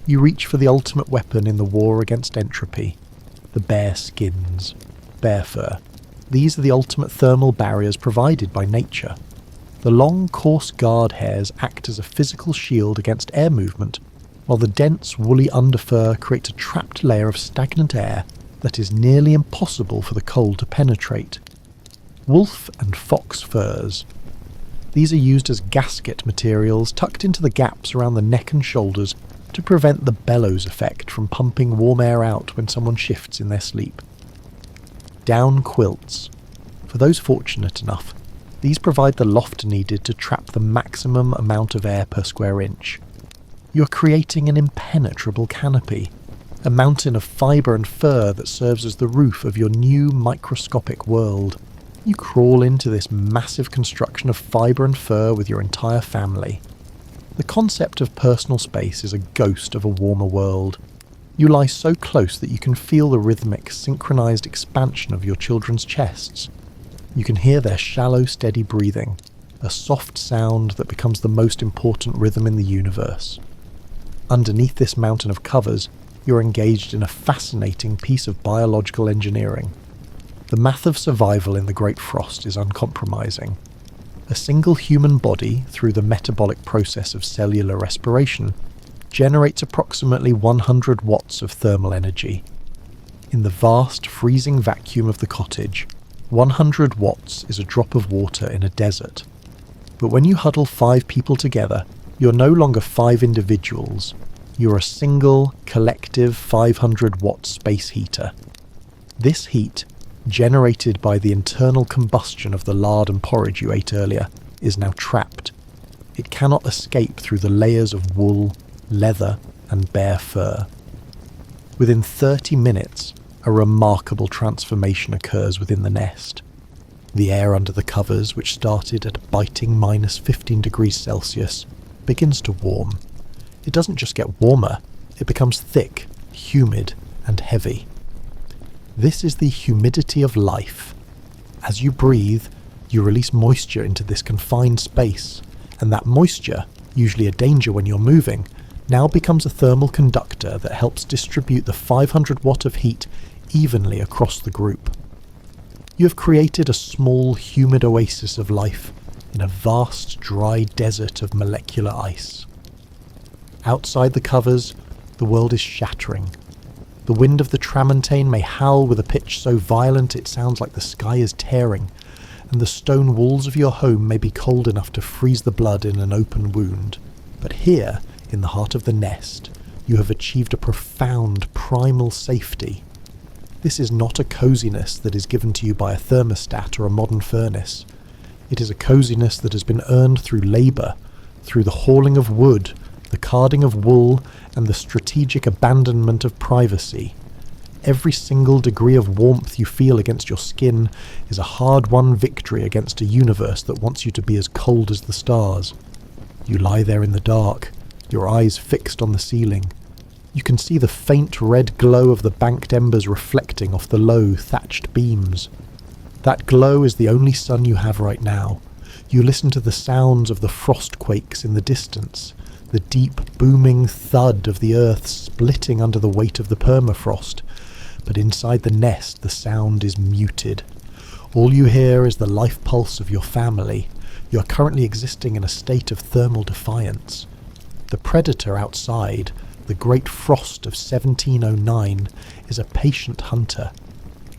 you reach for the ultimate weapon in the war against entropy, the bear skins, bear fur. These are the ultimate thermal barriers provided by nature. The long, coarse guard hairs act as a physical shield against air movement, while the dense, woolly underfur creates a trapped layer of stagnant air that is nearly impossible for the cold to penetrate. Wolf and fox furs. These are used as gasket materials tucked into the gaps around the neck and shoulders to prevent the bellows effect from pumping warm air out when someone shifts in their sleep. Down quilts. For those fortunate enough, these provide the loft needed to trap the maximum amount of air per square inch. You're creating an impenetrable canopy, a mountain of fibre and fur that serves as the roof of your new microscopic world. You crawl into this massive construction of fibre and fur with your entire family. The concept of personal space is a ghost of a warmer world. You lie so close that you can feel the rhythmic, synchronized expansion of your children's chests. You can hear their shallow, steady breathing, a soft sound that becomes the most important rhythm in the universe. Underneath this mountain of covers, you're engaged in a fascinating piece of biological engineering. The math of survival in the Great Frost is uncompromising. A single human body, through the metabolic process of cellular respiration, generates approximately 100 watts of thermal energy. In the vast, freezing vacuum of the cottage, 100 watts is a drop of water in a desert. But when you huddle 5 people together, you're no longer 5 individuals. You're a single, collective 500-watt space heater. This heat, generated by the internal combustion of the lard and porridge you ate earlier, is now trapped. It cannot escape through the layers of wool, leather, and bare fur. Within 30 minutes, a remarkable transformation occurs within the nest. The air under the covers, which started at a biting -15 degrees Celsius, begins to warm. It doesn't just get warmer, it becomes thick, humid, and heavy. This is the humidity of life. As you breathe, you release moisture into this confined space, and that moisture, usually a danger when you're moving, now becomes a thermal conductor that helps distribute the 500 watt of heat evenly across the group. You have created a small, humid oasis of life in a vast, dry desert of molecular ice. Outside the covers, the world is shattering. The wind of the tramontane may howl with a pitch so violent it sounds like the sky is tearing, and the stone walls of your home may be cold enough to freeze the blood in an open wound. But here, in the heart of the nest, you have achieved a profound, primal safety. This is not a coziness that is given to you by a thermostat or a modern furnace. It is a coziness that has been earned through labour, through the hauling of wood, the carding of wool, and the strategic abandonment of privacy. Every single degree of warmth you feel against your skin is a hard-won victory against a universe that wants you to be as cold as the stars. You lie there in the dark, your eyes fixed on the ceiling. You can see the faint red glow of the banked embers reflecting off the low, thatched beams. That glow is the only sun you have right now. You listen to the sounds of the frost quakes in the distance, the deep, booming thud of the earth splitting under the weight of the permafrost. But inside the nest, the sound is muted. All you hear is the life pulse of your family. You are currently existing in a state of thermal defiance. The predator outside, the great frost of 1709, is a patient hunter.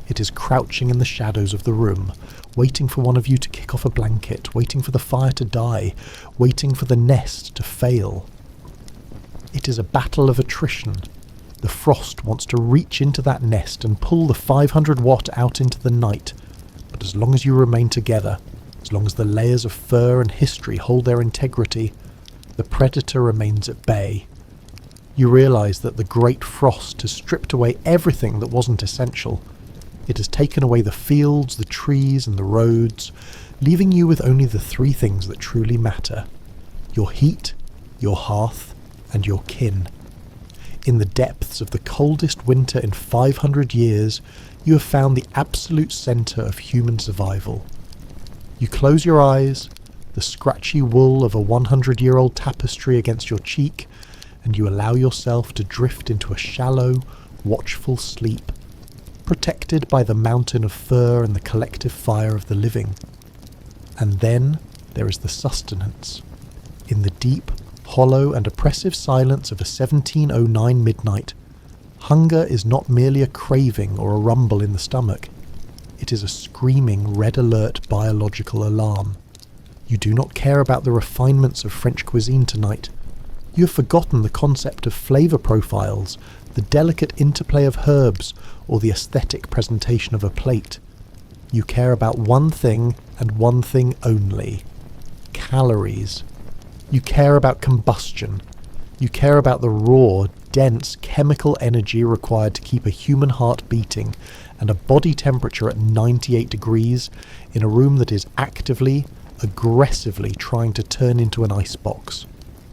It is crouching in the shadows of the room, waiting for one of you to kick off a blanket, waiting for the fire to die, waiting for the nest to fail. It is a battle of attrition. The frost wants to reach into that nest and pull the 500 watt out into the night, but as long as you remain together, as long as the layers of fur and history hold their integrity, the predator remains at bay. You realise that the great frost has stripped away everything that wasn't essential. It has taken away the fields, the trees, and the roads, leaving you with only the 3 things that truly matter: your heat, your hearth, and your kin. In the depths of the coldest winter in 500 years, you have found the absolute centre of human survival. You close your eyes, the scratchy wool of a 100-year-old tapestry against your cheek, and you allow yourself to drift into a shallow, watchful sleep, protected by the mountain of fur and the collective fire of the living. And then there is the sustenance. In the deep, hollow and oppressive silence of a 1709 midnight, hunger is not merely a craving or a rumble in the stomach. It is a screaming red alert biological alarm. You do not care about the refinements of French cuisine tonight. You have forgotten the concept of flavour profiles, the delicate interplay of herbs, or the aesthetic presentation of a plate. You care about one thing and one thing only: calories. You care about combustion. You care about the raw, dense chemical energy required to keep a human heart beating and a body temperature at 98 degrees in a room that is actively, aggressively trying to turn into an icebox.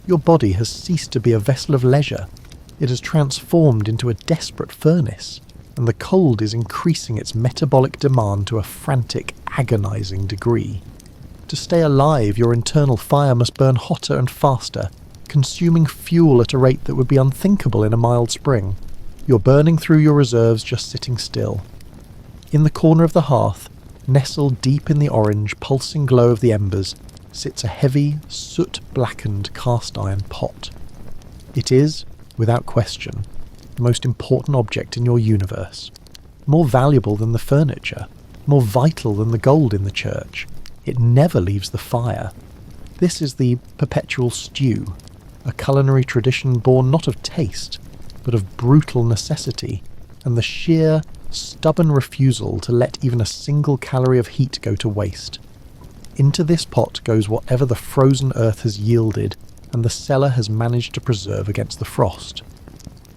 Your body has ceased to be a vessel of leisure. It has transformed into a desperate furnace, and the cold is increasing its metabolic demand to a frantic, agonizing degree. To stay alive, your internal fire must burn hotter and faster, consuming fuel at a rate that would be unthinkable in a mild spring. You're burning through your reserves just sitting still. In the corner of the hearth, nestled deep in the orange, pulsing glow of the embers, sits a heavy, soot-blackened cast-iron pot. It is, without question, the most important object in your universe. More valuable than the furniture, more vital than the gold in the church. It never leaves the fire. This is the perpetual stew, a culinary tradition born not of taste, but of brutal necessity, and the sheer, stubborn refusal to let even a single calorie of heat go to waste. Into this pot goes whatever the frozen earth has yielded and the cellar has managed to preserve against the frost.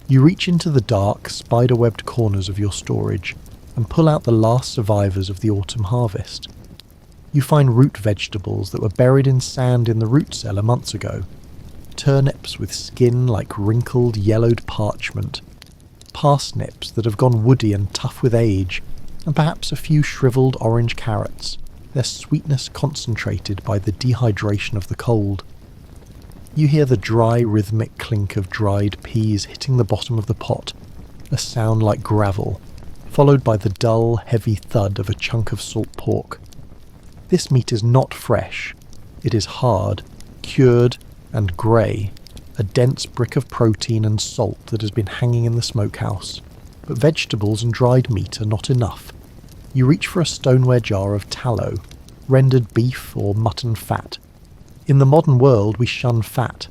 You reach into the dark, spider-webbed corners of your storage and pull out the last survivors of the autumn harvest. You find root vegetables that were buried in sand in the root cellar months ago, turnips with skin like wrinkled, yellowed parchment, parsnips that have gone woody and tough with age, and perhaps a few shriveled orange carrots, their sweetness concentrated by the dehydration of the cold. You hear the dry, rhythmic clink of dried peas hitting the bottom of the pot, a sound like gravel, followed by the dull, heavy thud of a chunk of salt pork. This meat is not fresh. It is hard, cured, and grey, a dense brick of protein and salt that has been hanging in the smokehouse. But vegetables and dried meat are not enough. You reach for a stoneware jar of tallow, rendered beef or mutton fat. In the modern world, we shun fat.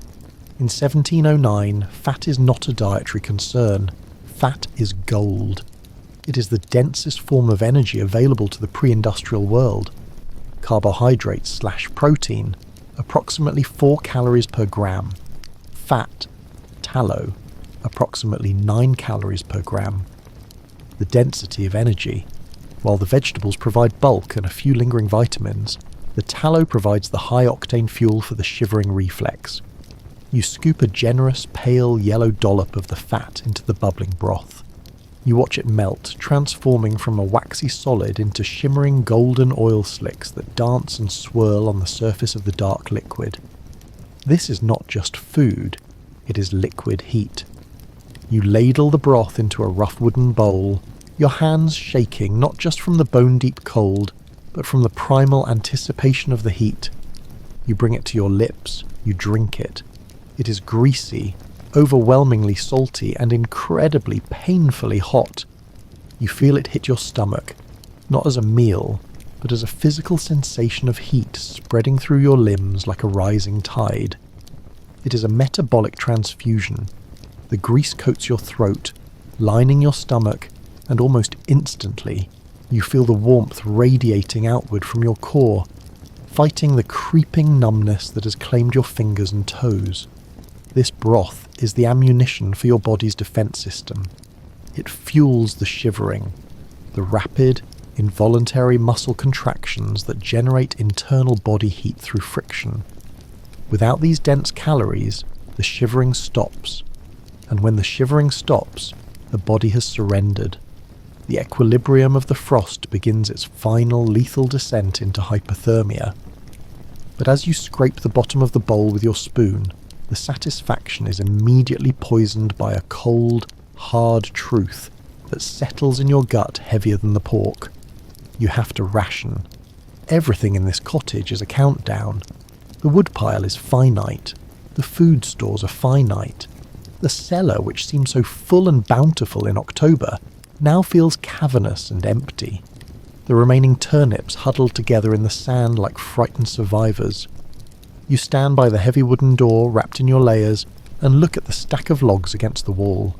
In 1709, fat is not a dietary concern. Fat is gold. It is the densest form of energy available to the pre-industrial world. Carbohydrates/protein, approximately 4 calories per gram. Fat, tallow, approximately 9 calories per gram. The density of energy. While the vegetables provide bulk and a few lingering vitamins, the tallow provides the high-octane fuel for the shivering reflex. You scoop a generous, pale yellow dollop of the fat into the bubbling broth. You watch it melt, transforming from a waxy solid into shimmering golden oil slicks that dance and swirl on the surface of the dark liquid. This is not just food, it is liquid heat. You ladle the broth into a rough wooden bowl, your hands shaking not just from the bone-deep cold, but from the primal anticipation of the heat. You bring it to your lips, you drink it. It is greasy, overwhelmingly salty, and incredibly, painfully hot. You feel it hit your stomach, not as a meal, but as a physical sensation of heat spreading through your limbs like a rising tide. It is a metabolic transfusion. The grease coats your throat, lining your stomach, and almost instantly, you feel the warmth radiating outward from your core, fighting the creeping numbness that has claimed your fingers and toes. This broth is the ammunition for your body's defense system. It fuels the shivering, the rapid, involuntary muscle contractions that generate internal body heat through friction. Without these dense calories, the shivering stops, and when the shivering stops, the body has surrendered. The equilibrium of the frost begins its final lethal descent into hypothermia. But as you scrape the bottom of the bowl with your spoon, the satisfaction is immediately poisoned by a cold, hard truth that settles in your gut heavier than the pork. You have to ration. Everything in this cottage is a countdown. The woodpile is finite. The food stores are finite. The cellar, which seemed so full and bountiful in October, now feels cavernous and empty. The remaining turnips huddled together in the sand like frightened survivors. You stand by the heavy wooden door wrapped in your layers and look at the stack of logs against the wall.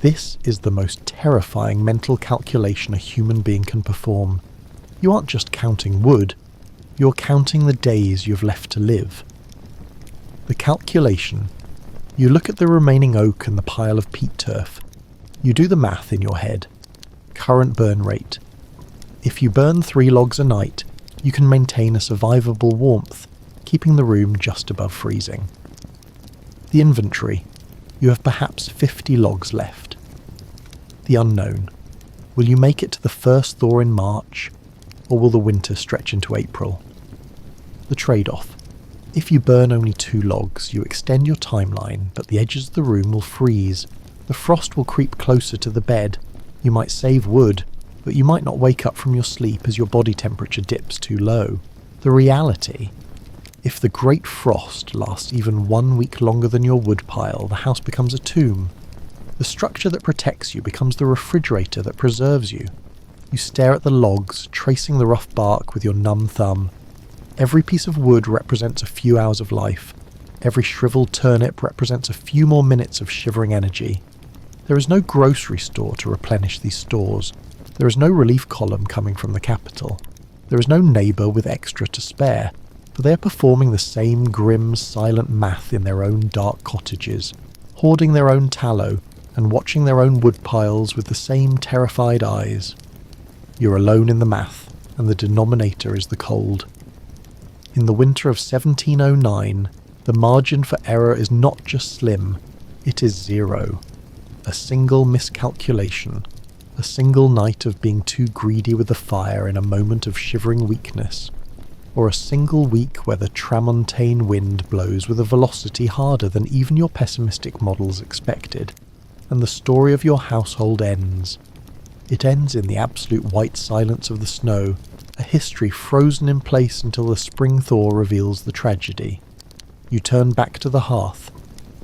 This is the most terrifying mental calculation a human being can perform. You aren't just counting wood, you're counting the days you've left to live. The calculation. You look at the remaining oak and the pile of peat turf. You do the math in your head. Current burn rate. If you burn 3 logs a night, you can maintain a survivable warmth, keeping the room just above freezing. The inventory. You have perhaps 50 logs left. The unknown. Will you make it to the first thaw in March, or will the winter stretch into April? The trade-off. If you burn only 2 logs, you extend your timeline, but the edges of the room will freeze. The frost will creep closer to the bed. You might save wood, but you might not wake up from your sleep as your body temperature dips too low. The reality. If the great frost lasts even 1 week longer than your wood pile, the house becomes a tomb. The structure that protects you becomes the refrigerator that preserves you. You stare at the logs, tracing the rough bark with your numb thumb. Every piece of wood represents a few hours of life. Every shriveled turnip represents a few more minutes of shivering energy. There is no grocery store to replenish these stores. There is no relief column coming from the capital. There is no neighbour with extra to spare, for they are performing the same grim, silent math in their own dark cottages, hoarding their own tallow and watching their own wood piles with the same terrified eyes. You're alone in the math, and the denominator is the cold. In the winter of 1709, the margin for error is not just slim, it is 0. A single miscalculation, a single night of being too greedy with the fire in a moment of shivering weakness, or a single week where the tramontane wind blows with a velocity harder than even your pessimistic models expected, and the story of your household ends. It ends in the absolute white silence of the snow, a history frozen in place until the spring thaw reveals the tragedy. You turn back to the hearth,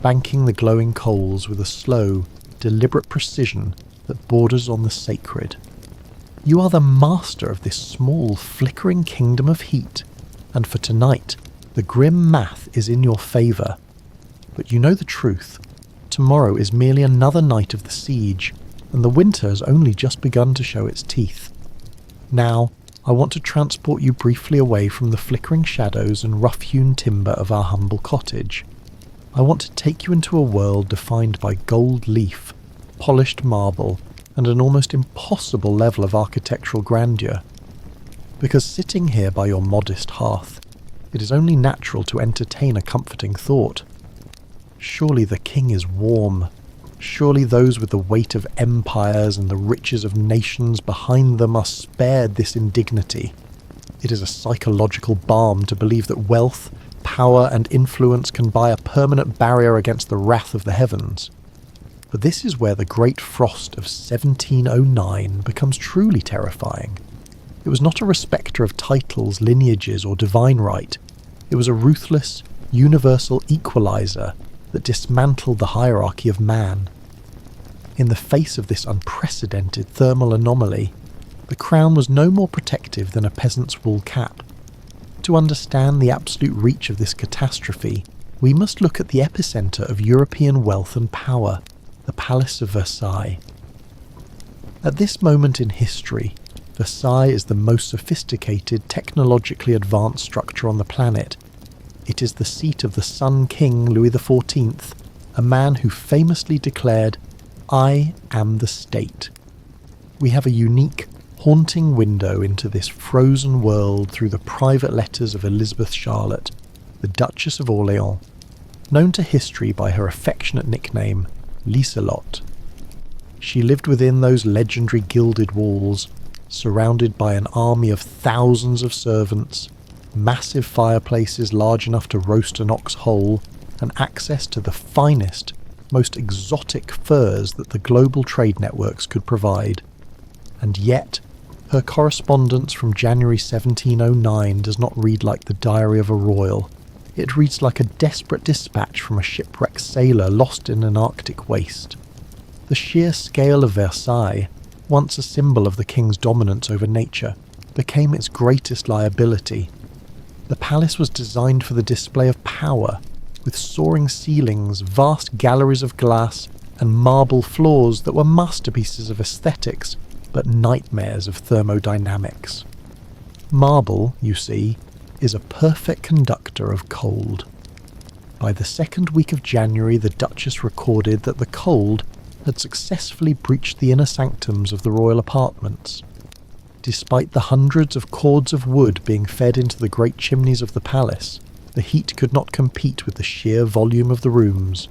banking the glowing coals with a slow, deliberate precision that borders on the sacred. You are the master of this small, flickering kingdom of heat, and for tonight, the grim math is in your favour. But you know the truth. Tomorrow is merely another night of the siege, and the winter has only just begun to show its teeth. Now, I want to transport you briefly away from the flickering shadows and rough-hewn timber of our humble cottage. I want to take you into a world defined by gold leaf, polished marble, and an almost impossible level of architectural grandeur. Because sitting here by your modest hearth, it is only natural to entertain a comforting thought. Surely the king is warm. Surely those with the weight of empires and the riches of nations behind them are spared this indignity. It is a psychological balm to believe that wealth, power, and influence can buy a permanent barrier against the wrath of the heavens. But this is where the great frost of 1709 becomes truly terrifying. It was not a respecter of titles, lineages, or divine right. It was a ruthless, universal equalizer that dismantled the hierarchy of man. In the face of this unprecedented thermal anomaly, the crown was no more protective than a peasant's wool cap. To understand the absolute reach of this catastrophe, we must look at the epicenter of European wealth and power, the Palace of Versailles. At this moment in history, Versailles is the most sophisticated, technologically advanced structure on the planet. It is the seat of the Sun King Louis XIV, a man who famously declared, "I am the state." We have a unique, haunting window into this frozen world through the private letters of Elizabeth Charlotte, the Duchess of Orléans, known to history by her affectionate nickname, Liselotte. She lived within those legendary gilded walls, surrounded by an army of thousands of servants, massive fireplaces large enough to roast an ox whole, and access to the finest, most exotic furs that the global trade networks could provide. And yet, her correspondence from January 1709 does not read like the diary of a royal. It reads like a desperate dispatch from a shipwrecked sailor lost in an Arctic waste. The sheer scale of Versailles, once a symbol of the king's dominance over nature, became its greatest liability. The palace was designed for the display of power, with soaring ceilings, vast galleries of glass, and marble floors that were masterpieces of aesthetics, but nightmares of thermodynamics. Marble, you see, is a perfect conductor of cold. By the second week of January, the Duchess recorded that the cold had successfully breached the inner sanctums of the royal apartments. Despite the hundreds of cords of wood being fed into the great chimneys of the palace, The heat could not compete with the sheer volume of the rooms.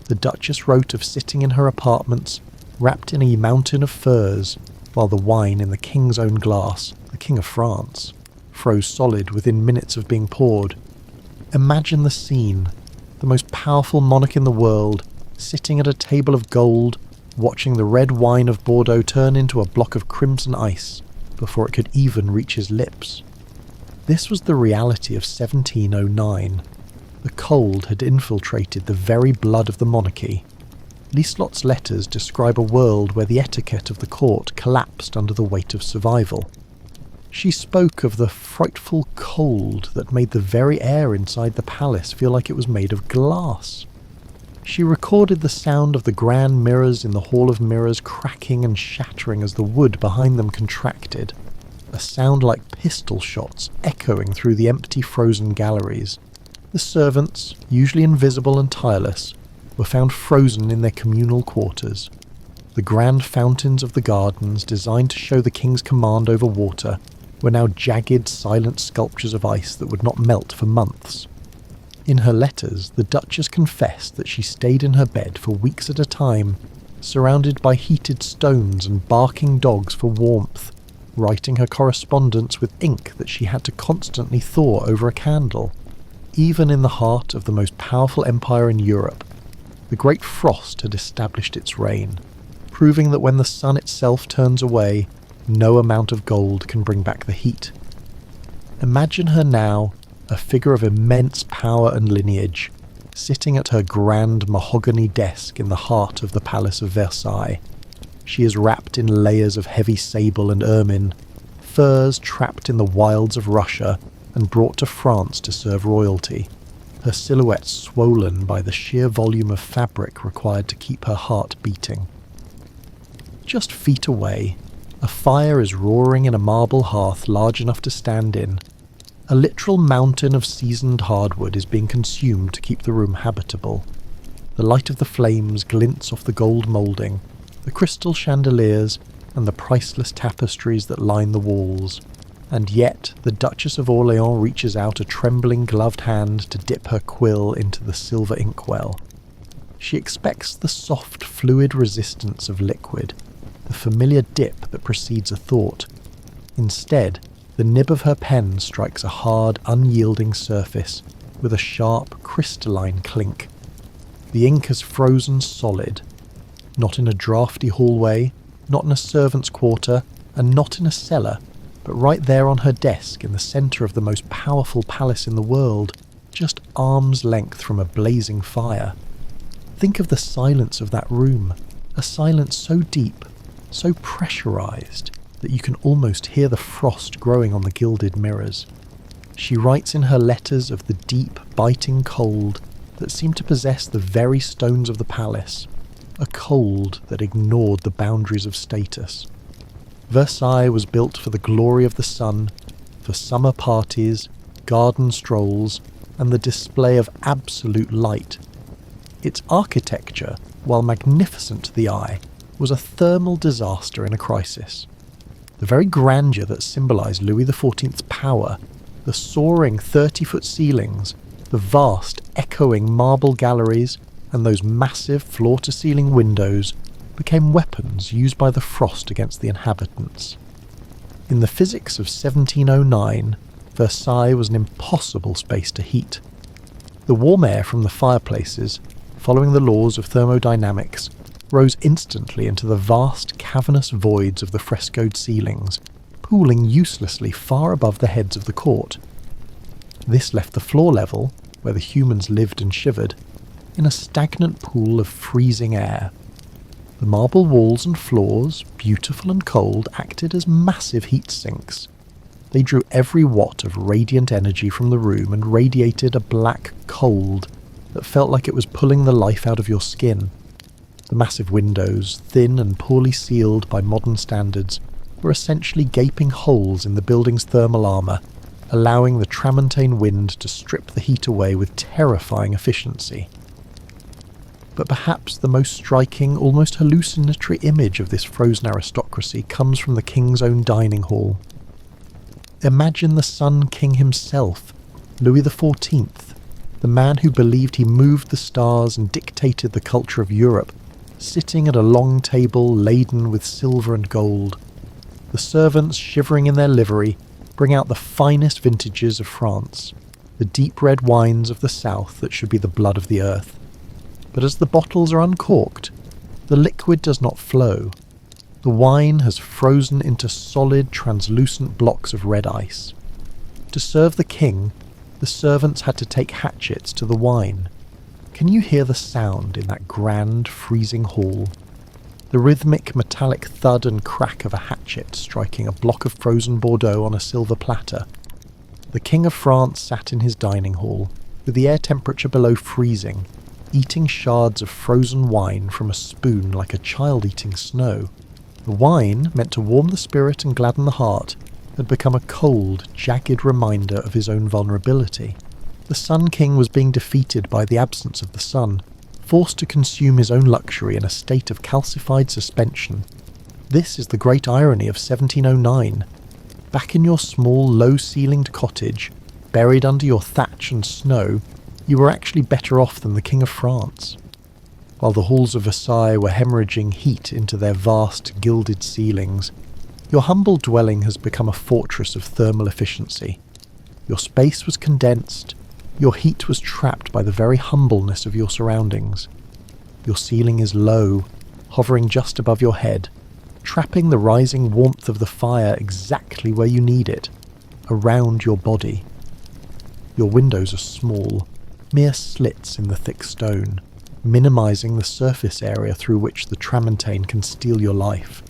The Duchess wrote of sitting in her apartments, wrapped in a mountain of furs, while the wine in the king's own glass, the King of France, froze solid within minutes of being poured. Imagine the scene, the most powerful monarch in the world, sitting at a table of gold, watching the red wine of Bordeaux turn into a block of crimson ice before it could even reach his lips. This was the reality of 1709. The cold had infiltrated the very blood of the monarchy. Lieslot's letters describe a world where the etiquette of the court collapsed under the weight of survival. She spoke of the frightful cold that made the very air inside the palace feel like it was made of glass. She recorded the sound of the grand mirrors in the Hall of Mirrors cracking and shattering as the wood behind them contracted, a sound like pistol shots echoing through the empty frozen galleries. The servants, usually invisible and tireless, were found frozen in their communal quarters. The grand fountains of the gardens, designed to show the king's command over water, were now jagged, silent sculptures of ice that would not melt for months. In her letters, the Duchess confessed that she stayed in her bed for weeks at a time, surrounded by heated stones and barking dogs for warmth, writing her correspondence with ink that she had to constantly thaw over a candle. Even in the heart of the most powerful empire in Europe, the Great Frost had established its reign, proving that when the sun itself turns away, no amount of gold can bring back the heat. Imagine her now, a figure of immense power and lineage, sitting at her grand mahogany desk in the heart of the Palace of Versailles. She is wrapped in layers of heavy sable and ermine, furs trapped in the wilds of Russia and brought to France to serve royalty, her silhouette swollen by the sheer volume of fabric required to keep her heart beating. Just feet away, a fire is roaring in a marble hearth large enough to stand in. A literal mountain of seasoned hardwood is being consumed to keep the room habitable. The light of the flames glints off the gold moulding, the crystal chandeliers, and the priceless tapestries that line the walls. And yet the Duchess of Orléans reaches out a trembling gloved hand to dip her quill into the silver inkwell. She expects the soft, fluid resistance of liquid, the familiar dip that precedes a thought. Instead, the nib of her pen strikes a hard, unyielding surface with a sharp, crystalline clink. The ink has frozen solid, not in a draughty hallway, not in a servant's quarter, and not in a cellar, but right there on her desk in the centre of the most powerful palace in the world, just arm's length from a blazing fire. Think of the silence of that room, a silence so deep, so pressurized, that you can almost hear the frost growing on the gilded mirrors. She writes in her letters of the deep, biting cold that seemed to possess the very stones of the palace, a cold that ignored the boundaries of status. Versailles was built for the glory of the sun, for summer parties, garden strolls, and the display of absolute light. Its architecture, while magnificent to the eye, was a thermal disaster in a crisis. The very grandeur that symbolised Louis XIV's power, the soaring 30-foot ceilings, the vast, echoing marble galleries, and those massive floor-to-ceiling windows became weapons used by the frost against the inhabitants. In the physics of 1709, Versailles was an impossible space to heat. The warm air from the fireplaces, following the laws of thermodynamics, rose instantly into the vast, cavernous voids of the frescoed ceilings, pooling uselessly far above the heads of the court. This left the floor level, where the humans lived and shivered, in a stagnant pool of freezing air. The marble walls and floors, beautiful and cold, acted as massive heat sinks. They drew every watt of radiant energy from the room and radiated a black cold that felt like it was pulling the life out of your skin. The massive windows, thin and poorly sealed by modern standards, were essentially gaping holes in the building's thermal armour, allowing the tramontane wind to strip the heat away with terrifying efficiency. But perhaps the most striking, almost hallucinatory image of this frozen aristocracy comes from the king's own dining hall. Imagine the Sun King himself, Louis XIV, the man who believed he moved the stars and dictated the culture of Europe, sitting at a long table laden with silver and gold. The servants, shivering in their livery, bring out the finest vintages of France, the deep red wines of the south that should be the blood of the earth. But as the bottles are uncorked, the liquid does not flow. The wine has frozen into solid, translucent blocks of red ice. To serve the king, the servants had to take hatchets to the wine. Can you hear the sound in that grand, freezing hall? The rhythmic, metallic thud and crack of a hatchet striking a block of frozen Bordeaux on a silver platter. The King of France sat in his dining hall, with the air temperature below freezing, eating shards of frozen wine from a spoon like a child eating snow. The wine, meant to warm the spirit and gladden the heart, had become a cold, jagged reminder of his own vulnerability. The Sun King was being defeated by the absence of the sun, forced to consume his own luxury in a state of calcified suspension. This is the great irony of 1709. Back in your small, low-ceilinged cottage, buried under your thatch and snow, you were actually better off than the King of France. While the halls of Versailles were hemorrhaging heat into their vast, gilded ceilings, your humble dwelling has become a fortress of thermal efficiency. Your space was condensed, your heat was trapped by the very humbleness of your surroundings. Your ceiling is low, hovering just above your head, trapping the rising warmth of the fire exactly where you need it, around your body. Your windows are small, mere slits in the thick stone, minimizing the surface area through which the tramontane can steal your life.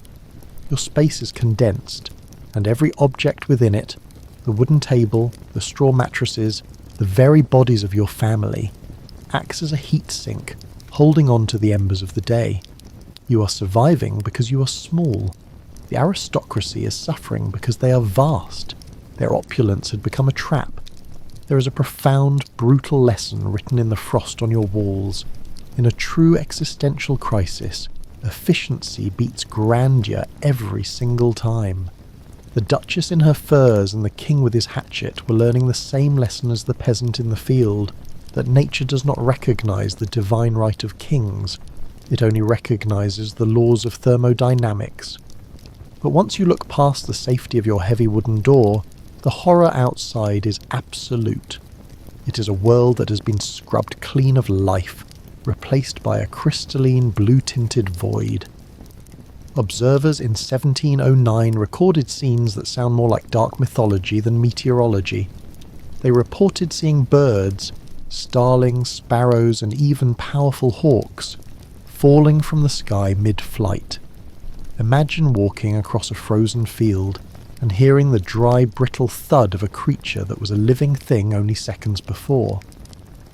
Your space is condensed, and every object within it, the wooden table, the straw mattresses, the very bodies of your family, acts as a heat sink, holding on to the embers of the day. You are surviving because you are small. The aristocracy is suffering because they are vast. Their opulence had become a trap. There is a profound, brutal lesson written in the frost on your walls. In a true existential crisis, efficiency beats grandeur every single time. The Duchess in her furs and the king with his hatchet were learning the same lesson as the peasant in the field, that nature does not recognize the divine right of kings. It only recognizes the laws of thermodynamics. But once you look past the safety of your heavy wooden door, the horror outside is absolute. It is a world that has been scrubbed clean of life, replaced by a crystalline blue-tinted void. Observers in 1709 recorded scenes that sound more like dark mythology than meteorology. They reported seeing birds, starlings, sparrows, and even powerful hawks, falling from the sky mid-flight. Imagine walking across a frozen field and hearing the dry, brittle thud of a creature that was a living thing only seconds before.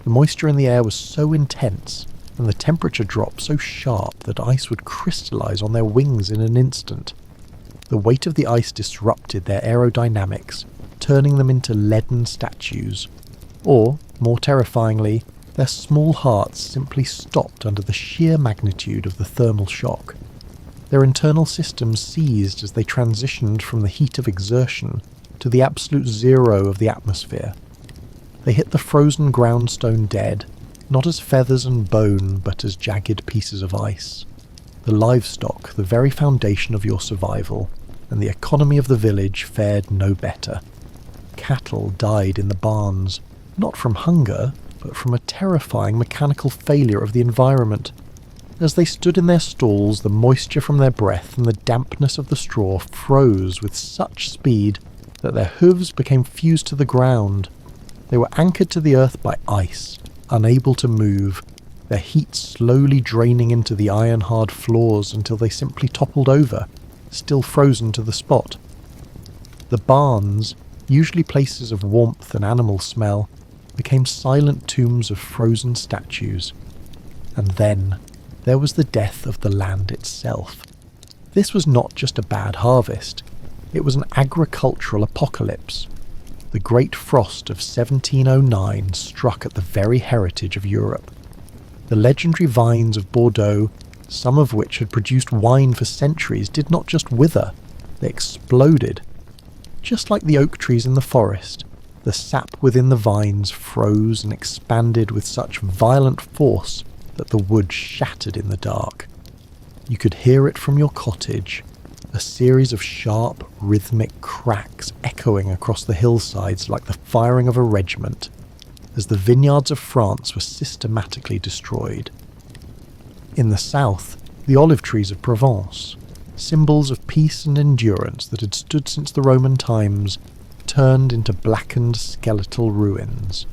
The moisture in the air was so intense, and the temperature drop so sharp that ice would crystallize on their wings in an instant. The weight of the ice disrupted their aerodynamics, turning them into leaden statues. Or, more terrifyingly, their small hearts simply stopped under the sheer magnitude of the thermal shock. Their internal systems seized as they transitioned from the heat of exertion to the absolute zero of the atmosphere. They hit the frozen groundstone dead, not as feathers and bone, but as jagged pieces of ice. The livestock, the very foundation of your survival, and the economy of the village fared no better. Cattle died in the barns, not from hunger, but from a terrifying mechanical failure of the environment. As they stood in their stalls, the moisture from their breath and the dampness of the straw froze with such speed that their hooves became fused to the ground. They were anchored to the earth by ice, unable to move, their heat slowly draining into the iron-hard floors until they simply toppled over, still frozen to the spot. The barns, usually places of warmth and animal smell, became silent tombs of frozen statues. And then there was the death of the land itself. This was not just a bad harvest, it was an agricultural apocalypse. The Great Frost of 1709 struck at the very heritage of Europe. The legendary vines of Bordeaux, some of which had produced wine for centuries, did not just wither, they exploded. Just like the oak trees in the forest, The sap within the vines froze and expanded with such violent force that the wood shattered in the dark. You could hear it from your cottage, a series of sharp, rhythmic cracks echoing across the hillsides like the firing of a regiment, as the vineyards of France were systematically destroyed. In the south, the olive trees of Provence, symbols of peace and endurance that had stood since the Roman times, turned into blackened skeletal ruins.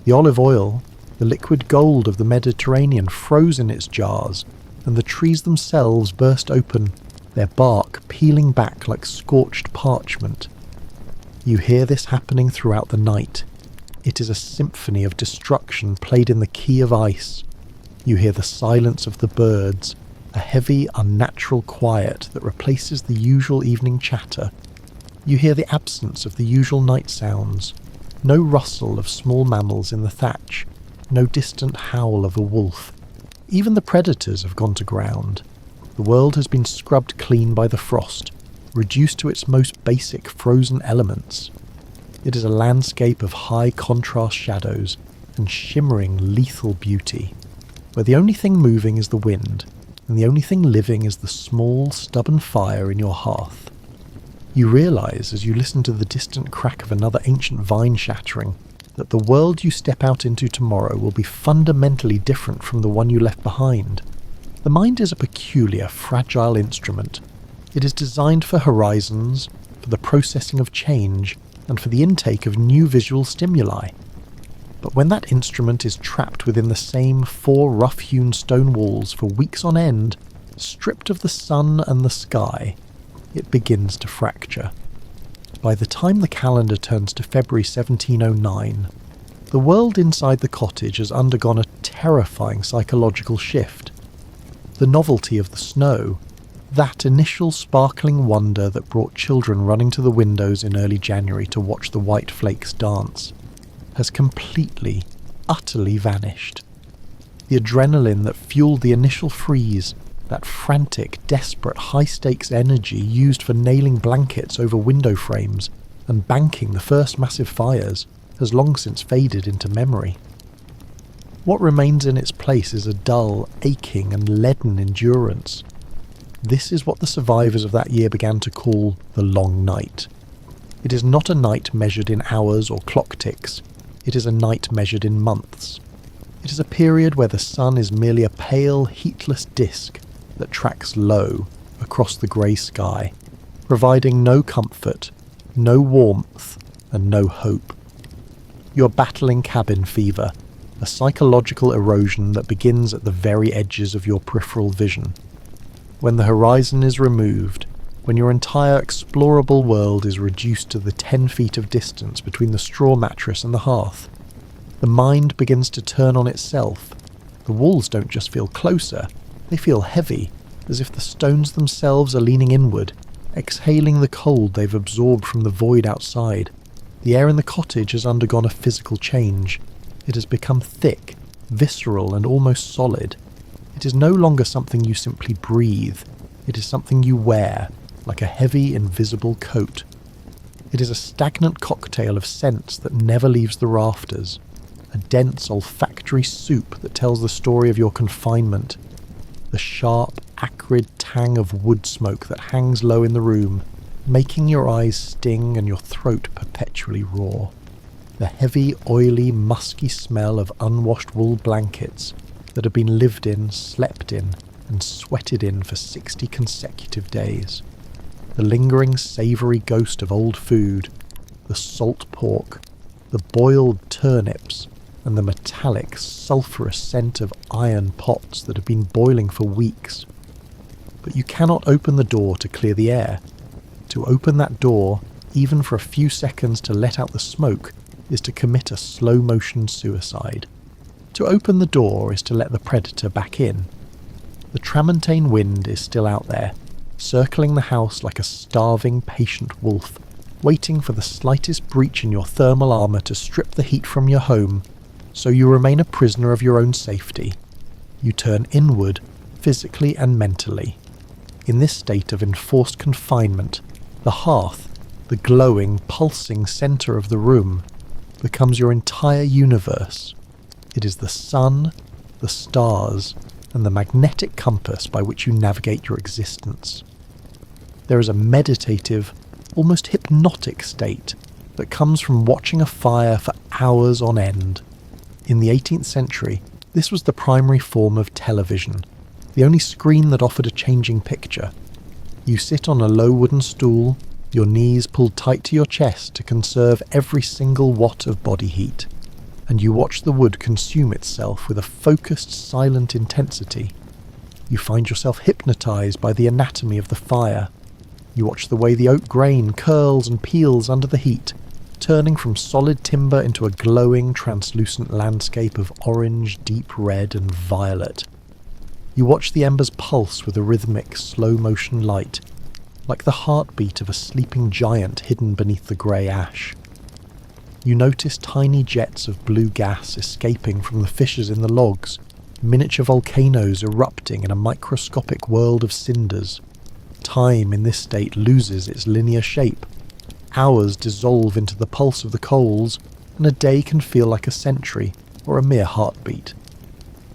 The olive oil, the liquid gold of the Mediterranean, froze in its jars, and the trees themselves burst open, their bark peeling back like scorched parchment. You hear this happening throughout the night. It is a symphony of destruction played in the key of ice. You hear the silence of the birds, a heavy, unnatural quiet that replaces the usual evening chatter. You hear the absence of the usual night sounds, no rustle of small mammals in the thatch, no distant howl of a wolf. Even the predators have gone to ground. The world has been scrubbed clean by the frost, reduced to its most basic frozen elements. It is a landscape of high contrast shadows and shimmering lethal beauty, where the only thing moving is the wind, and the only thing living is the small, stubborn fire in your hearth. You realise, as you listen to the distant crack of another ancient vine shattering, that the world you step out into tomorrow will be fundamentally different from the one you left behind. The mind is a peculiar, fragile instrument. It is designed for horizons, for the processing of change, and for the intake of new visual stimuli. But when that instrument is trapped within the same 4 rough-hewn stone walls for weeks on end, stripped of the sun and the sky, it begins to fracture. By the time the calendar turns to February 1709, the world inside the cottage has undergone a terrifying psychological shift. The novelty of the snow, that initial sparkling wonder that brought children running to the windows in early January to watch the white flakes dance, has completely, utterly vanished. The adrenaline that fueled the initial freeze, that frantic, desperate, high-stakes energy used for nailing blankets over window frames and banking the first massive fires, has long since faded into memory. What remains in its place is a dull, aching and leaden endurance. This is what the survivors of that year began to call the long night. It is not a night measured in hours or clock ticks. It is a night measured in months. It is a period where the sun is merely a pale, heatless disk that tracks low across the grey sky, providing no comfort, no warmth, and no hope. You're battling cabin fever, a psychological erosion that begins at the very edges of your peripheral vision. When the horizon is removed, when your entire explorable world is reduced to the 10 feet of distance between the straw mattress and the hearth, the mind begins to turn on itself. The walls don't just feel closer, they feel heavy, as if the stones themselves are leaning inward, exhaling the cold they've absorbed from the void outside. The air in the cottage has undergone a physical change. It has become thick, visceral, and almost solid. It is no longer something you simply breathe. It is something you wear, like a heavy, invisible coat. It is a stagnant cocktail of scents that never leaves the rafters, a dense olfactory soup that tells the story of your confinement, the sharp, acrid tang of wood smoke that hangs low in the room, making your eyes sting and your throat perpetually raw, the heavy, oily, musky smell of unwashed wool blankets that have been lived in, slept in, and sweated in for 60 consecutive days, the lingering savoury ghost of old food, the salt pork, the boiled turnips, and the metallic, sulphurous scent of iron pots that have been boiling for weeks. But you cannot open the door to clear the air. To open that door, even for a few seconds to let out the smoke, is to commit a slow-motion suicide. To open the door is to let the predator back in. The tramontane wind is still out there, circling the house like a starving, patient wolf, waiting for the slightest breach in your thermal armour to strip the heat from your home, so you remain a prisoner of your own safety. You turn inward, physically and mentally. In this state of enforced confinement, the hearth, the glowing, pulsing centre of the room, becomes your entire universe. It is the sun, the stars, and the magnetic compass by which you navigate your existence. There is a meditative, almost hypnotic state that comes from watching a fire for hours on end. In the 18th century, this was the primary form of television, the only screen that offered a changing picture. You sit on a low wooden stool, your knees pulled tight to your chest to conserve every single watt of body heat, and you watch the wood consume itself with a focused, silent intensity. You find yourself hypnotized by the anatomy of the fire. You watch the way the oak grain curls and peels under the heat, turning from solid timber into a glowing, translucent landscape of orange, deep red, and violet. You watch the embers pulse with a rhythmic, slow-motion light, like the heartbeat of a sleeping giant hidden beneath the grey ash. You notice tiny jets of blue gas escaping from the fissures in the logs, miniature volcanoes erupting in a microscopic world of cinders. Time in this state loses its linear shape. Hours dissolve into the pulse of the coals, and a day can feel like a century or a mere heartbeat.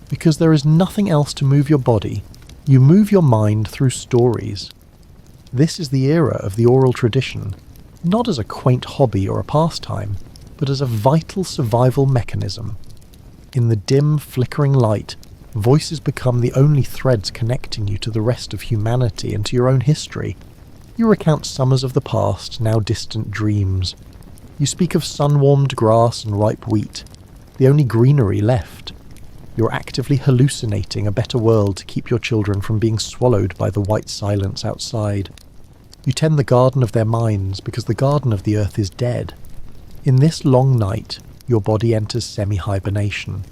Because there is nothing else to move your body, you move your mind through stories. This is the era of the oral tradition, not as a quaint hobby or a pastime, but as a vital survival mechanism. In the dim, flickering light, voices become the only threads connecting you to the rest of humanity and to your own history. You recount summers of the past, now distant dreams. You speak of sun-warmed grass and ripe wheat, the only greenery left. You're actively hallucinating a better world to keep your children from being swallowed by the white silence outside. You tend the garden of their minds because the garden of the earth is dead. In this long night, your body enters semi-hibernation.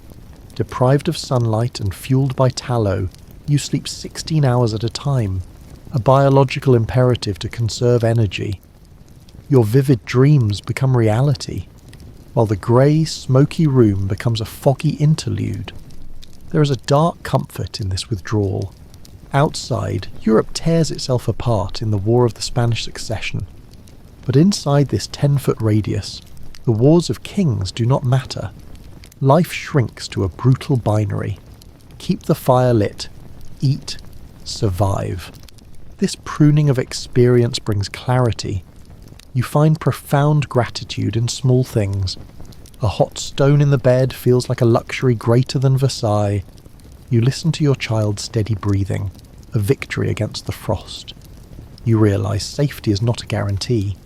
Deprived of sunlight and fueled by tallow, you sleep 16 hours at a time, a biological imperative to conserve energy. Your vivid dreams become reality, while the grey, smoky room becomes a foggy interlude. There is a dark comfort in this withdrawal. Outside, Europe tears itself apart in the War of the Spanish Succession. But inside this 10-foot radius, the wars of kings do not matter. Life shrinks to a brutal binary. Keep the fire lit. Eat. Survive. This pruning of experience brings clarity. You find profound gratitude in small things. A hot stone in the bed feels like a luxury greater than Versailles. You listen to your child's steady breathing, a victory against the frost. You realise safety is not a guarantee.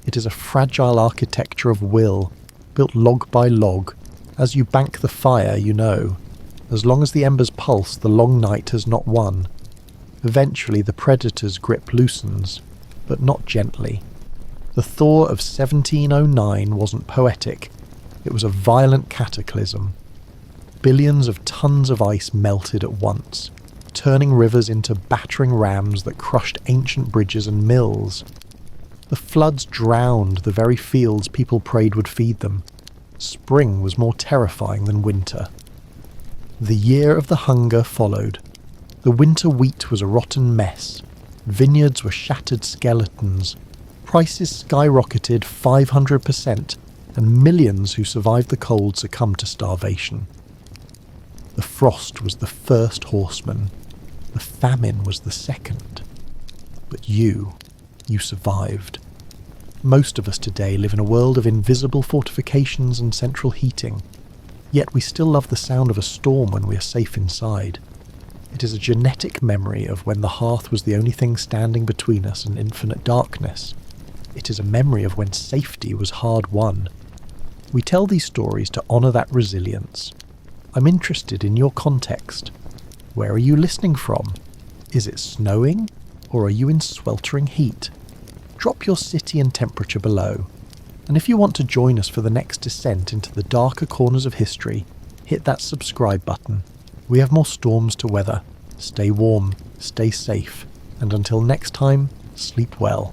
It is a fragile architecture of will, built log by log. As you bank the fire, you know, as long as the embers pulse, the long night has not won. Eventually the predator's grip loosens, but not gently. The thaw of 1709 wasn't poetic. It was a violent cataclysm. Billions of tons of ice melted at once, turning rivers into battering rams that crushed ancient bridges and mills. The floods drowned the very fields people prayed would feed them. Spring was more terrifying than winter. The year of the hunger followed. The winter wheat was a rotten mess. Vineyards were shattered skeletons. Prices skyrocketed 500%, and millions who survived the cold succumbed to starvation. The frost was the first horseman. The famine was the second. But you survived. Most of us today live in a world of invisible fortifications and central heating, yet we still love the sound of a storm when we are safe inside. It is a genetic memory of when the hearth was the only thing standing between us and infinite darkness. It is a memory of when safety was hard won. We tell these stories to honour that resilience. I'm interested in your context. Where are you listening from? Is it snowing, or are you in sweltering heat? Drop your city and temperature below. And if you want to join us for the next descent into the darker corners of history, hit that subscribe button. We have more storms to weather. Stay warm, stay safe, and until next time, sleep well.